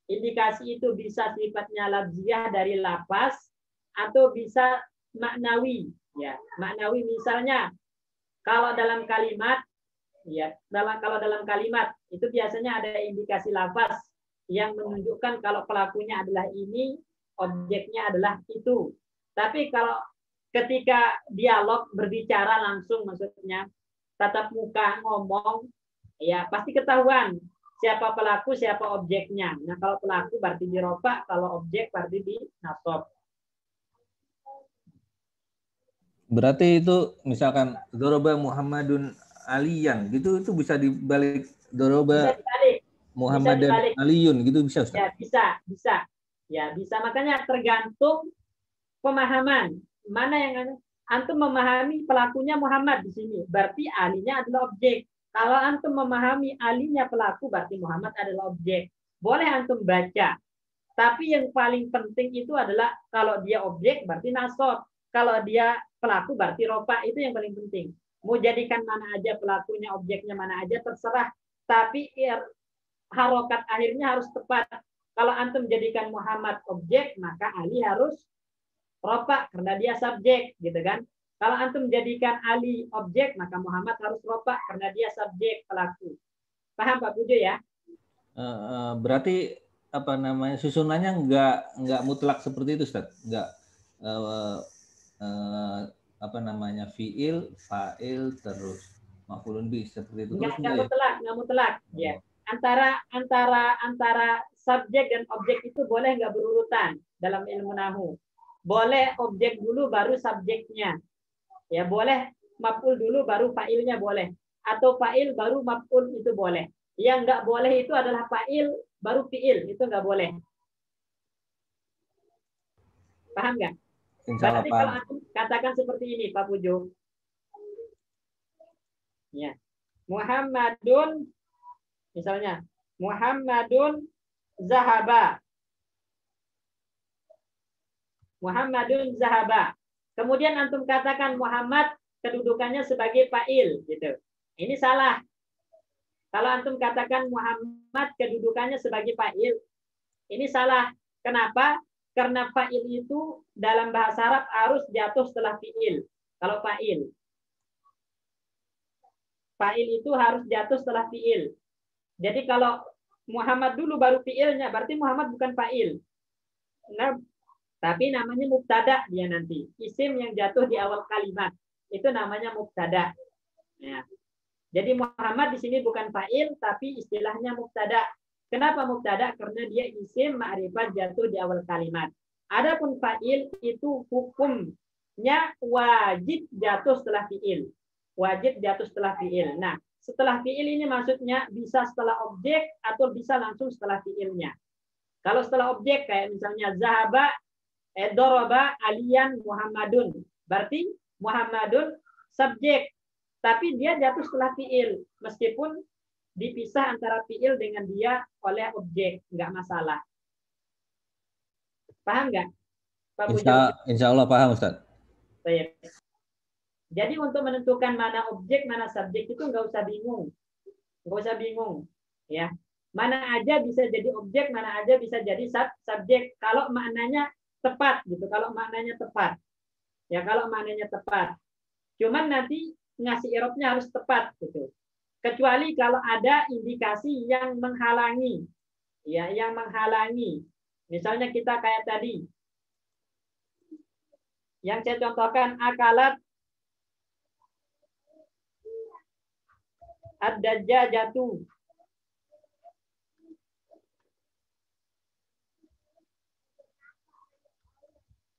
Indikasi itu bisa sifatnya lafziyah dari lafaz atau bisa maknawi, ya. Maknawi misalnya kalau dalam kalimat, ya, kalau dalam kalimat itu biasanya ada indikasi lafaz yang menunjukkan kalau pelakunya adalah ini, objeknya adalah itu. Tapi kalau ketika dialog berbicara langsung, maksudnya tatap muka ngomong, ya pasti ketahuan siapa pelaku, siapa objeknya. Nah, kalau pelaku berarti di rofa, kalau objek berarti di nasab. Berarti itu misalkan Doroba Muhammadun Aliyan gitu, itu bisa dibalik Doroba Muhammadan Aliyun gitu, bisa Ustaz? Ya, bisa. Ya, bisa. Makanya tergantung pemahaman. Mana yang antum memahami pelakunya Muhammad di sini, berarti alinya adalah objek. Kalau antum memahami alinya pelaku, berarti Muhammad adalah objek. Boleh antum baca. Tapi yang paling penting itu adalah kalau dia objek berarti nasab. Kalau dia pelaku berarti rofa. Itu yang paling penting. Mau jadikan mana aja pelakunya, objeknya mana aja terserah. Tapi harokat akhirnya harus tepat. Kalau antum jadikan Muhammad objek, maka Ali harus rofa karena dia subjek, gitu kan? Kalau antum jadikan Ali objek, maka Muhammad harus rofa karena dia subjek pelaku. Paham Pak Pujo ya? Berarti apa namanya susunannya nggak mutlak seperti itu, Ustaz? Nggak apa namanya fiil, fa'il, terus maf'ulun bih seperti itu. Nggak mutlak. Ya. Antara subjek dan objek itu boleh nggak berurutan dalam ilmu nahwu. Boleh objek dulu baru subjeknya. Ya, boleh maf'ul dulu baru fa'ilnya boleh. Atau fa'il baru maf'ul itu boleh. Yang nggak boleh itu adalah fa'il baru fi'il, itu nggak boleh. Paham nggak? Berarti kalau aku katakan seperti ini, Pak Pujo. Ya. Muhammadun, misalnya, Muhammadun zahaba. Muhammadun zahaba. Kemudian antum katakan Muhammad kedudukannya sebagai fa'il, gitu. Ini salah. Kalau antum katakan Muhammad kedudukannya sebagai fa'il, ini salah. Kenapa? Karena fa'il itu dalam bahasa Arab harus jatuh setelah fi'il. Kalau fa'il. Fa'il itu harus jatuh setelah fi'il. Jadi kalau Muhammad dulu baru fi'ilnya, berarti Muhammad bukan fa'il. Nah, tapi namanya mubtada dia nanti. Isim yang jatuh di awal kalimat. Itu namanya mubtada. Ya. Jadi Muhammad di sini bukan fa'il, tapi istilahnya mubtada. Kenapa mubtada? Karena dia isim ma'rifat jatuh di awal kalimat. Adapun fa'il itu hukumnya wajib jatuh setelah fi'il. Wajib jatuh setelah fi'il. Nah, setelah fi'il ini maksudnya bisa setelah objek atau bisa langsung setelah fi'ilnya. Kalau setelah objek kayak misalnya zahaba, doroba, aliyan, Muhammadun. Berarti Muhammadun subjek, tapi dia jatuh setelah fiil. Meskipun dipisah antara fiil dengan dia oleh objek, nggak masalah. Paham nggak? Pak Insya Allah paham, Ustaz. Baik. Jadi untuk menentukan mana objek, mana subjek itu nggak usah bingung. Nggak usah bingung. Ya. Mana aja bisa jadi objek, mana aja bisa jadi subjek. Kalau maknanya tepat gitu, kalau maknanya tepat. Ya, kalau maknanya tepat. Cuman nanti ngasih i'rabnya harus tepat gitu. Kecuali kalau ada indikasi yang menghalangi. Ya, yang menghalangi. Misalnya kita kayak tadi. Yang saya contohkan akalat ad-dajjajatu.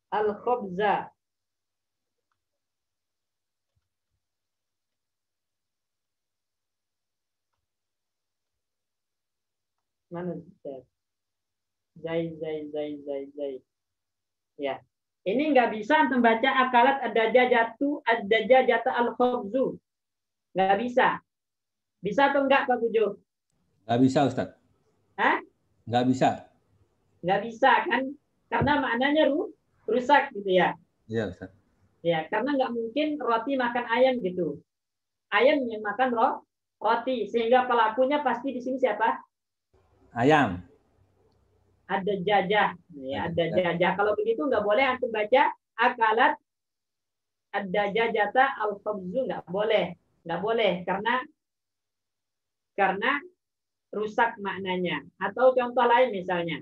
Al-khubza. Mana zai. Ya. Ini nggak bisa membaca akalat ad-dajjajatu al-khubzu. Nggak bisa. Bisa atau enggak, Pak Pujo? Nggak bisa, Ustaz. Hah? Nggak bisa. Nggak bisa, kan? Karena maknanya rusak, gitu ya? Iya, Ustaz. Ya, karena nggak mungkin roti makan ayam, gitu. Ayam yang makan roti. Sehingga pelakunya pasti di sini siapa? Ayam. Ada jajah. Ya, ada jajah. Kalau begitu nggak boleh antum baca akalat ada jajata al-khubzu. Nggak boleh. Nggak boleh. Karena rusak maknanya. Atau contoh lain misalnya.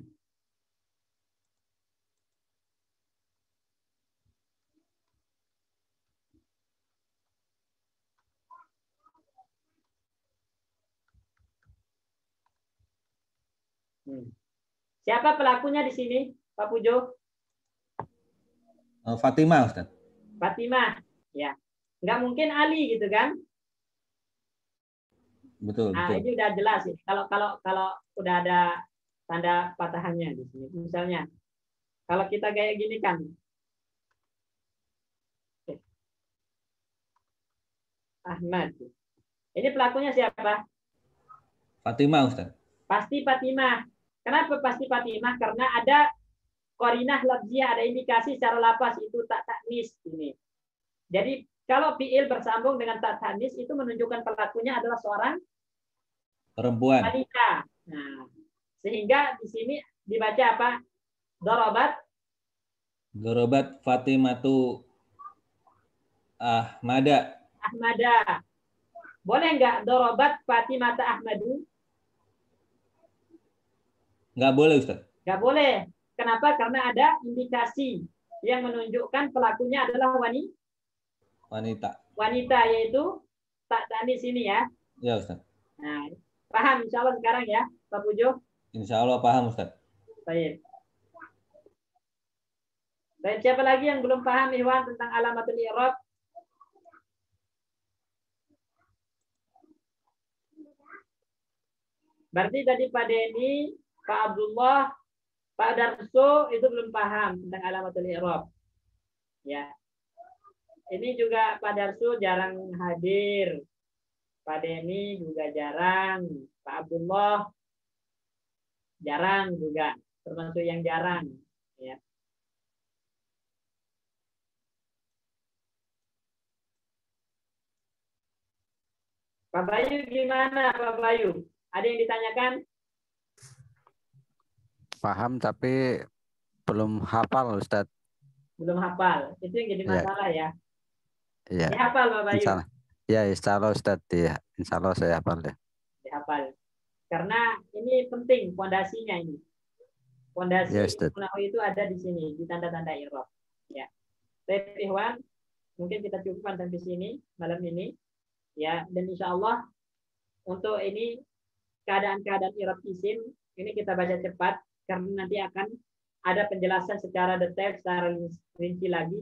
Siapa pelakunya di sini, Pak Pujo? Fatimah, Ustaz. Fatimah, ya. Nggak mungkin Ali gitu kan? Betul, Nah, betul. ini udah jelas. Kalau udah ada tanda patahannya di sini. Misalnya, kalau kita kayak gini kan. Ahmad. Ini pelakunya siapa? Fatimah, Ustaz. Pasti Fatimah. Kenapa pasti Fatimah? Karena ada qarinah lafziyah, ada indikasi secara lafaz itu tak taknis ini. Jadi kalau fiil bersambung dengan tak taknis itu menunjukkan pelakunya adalah seorang perempuan. Wanita. Nah, sehingga di sini dibaca apa? Dorobat Fatimatu Ahmada. Boleh nggak dorobat Fatimata Ahmadu? Nggak boleh, Ustaz. Nggak boleh. Kenapa? Karena ada indikasi yang menunjukkan pelakunya adalah wanita. Wanita, yaitu tak tanis ini ya. Ya, Ustaz. Nah, paham insya Allah sekarang ya, Pak Pujo? Insya Allah paham, Ustaz. Baik. Baik, siapa lagi yang belum paham, Iwan, tentang alamatul i'rab? Berarti tadi Pak Denny, Pak Abdullah, Pak Darso itu belum paham tentang alamatul i'rab. Ya. Ini juga Pak Darso jarang hadir. Pak Denny juga jarang. Pak Abdullah jarang juga, termasuk yang jarang. Ya. Pak Bayu gimana, Pak Bayu? Ada yang ditanyakan? Paham tapi belum hafal, Ustadz. Belum hafal. Itu yang jadi masalah ya. Iya. Dihafal, Pak Bayu. Ya, insya Allah, Ustadz. Ya, insya Allah saya hafal ya. Dihafal. Karena ini penting fondasinya ini. Fondasi Nahu itu ada di sini, di tanda-tanda i'rab. Ya. Baik, Ikhwan, mungkin kita cukupkan sampai sini malam ini. Ya, dan insya Allah untuk ini keadaan-keadaan i'rab isim ini kita baca cepat karena nanti akan ada penjelasan secara detail, secara rinci lagi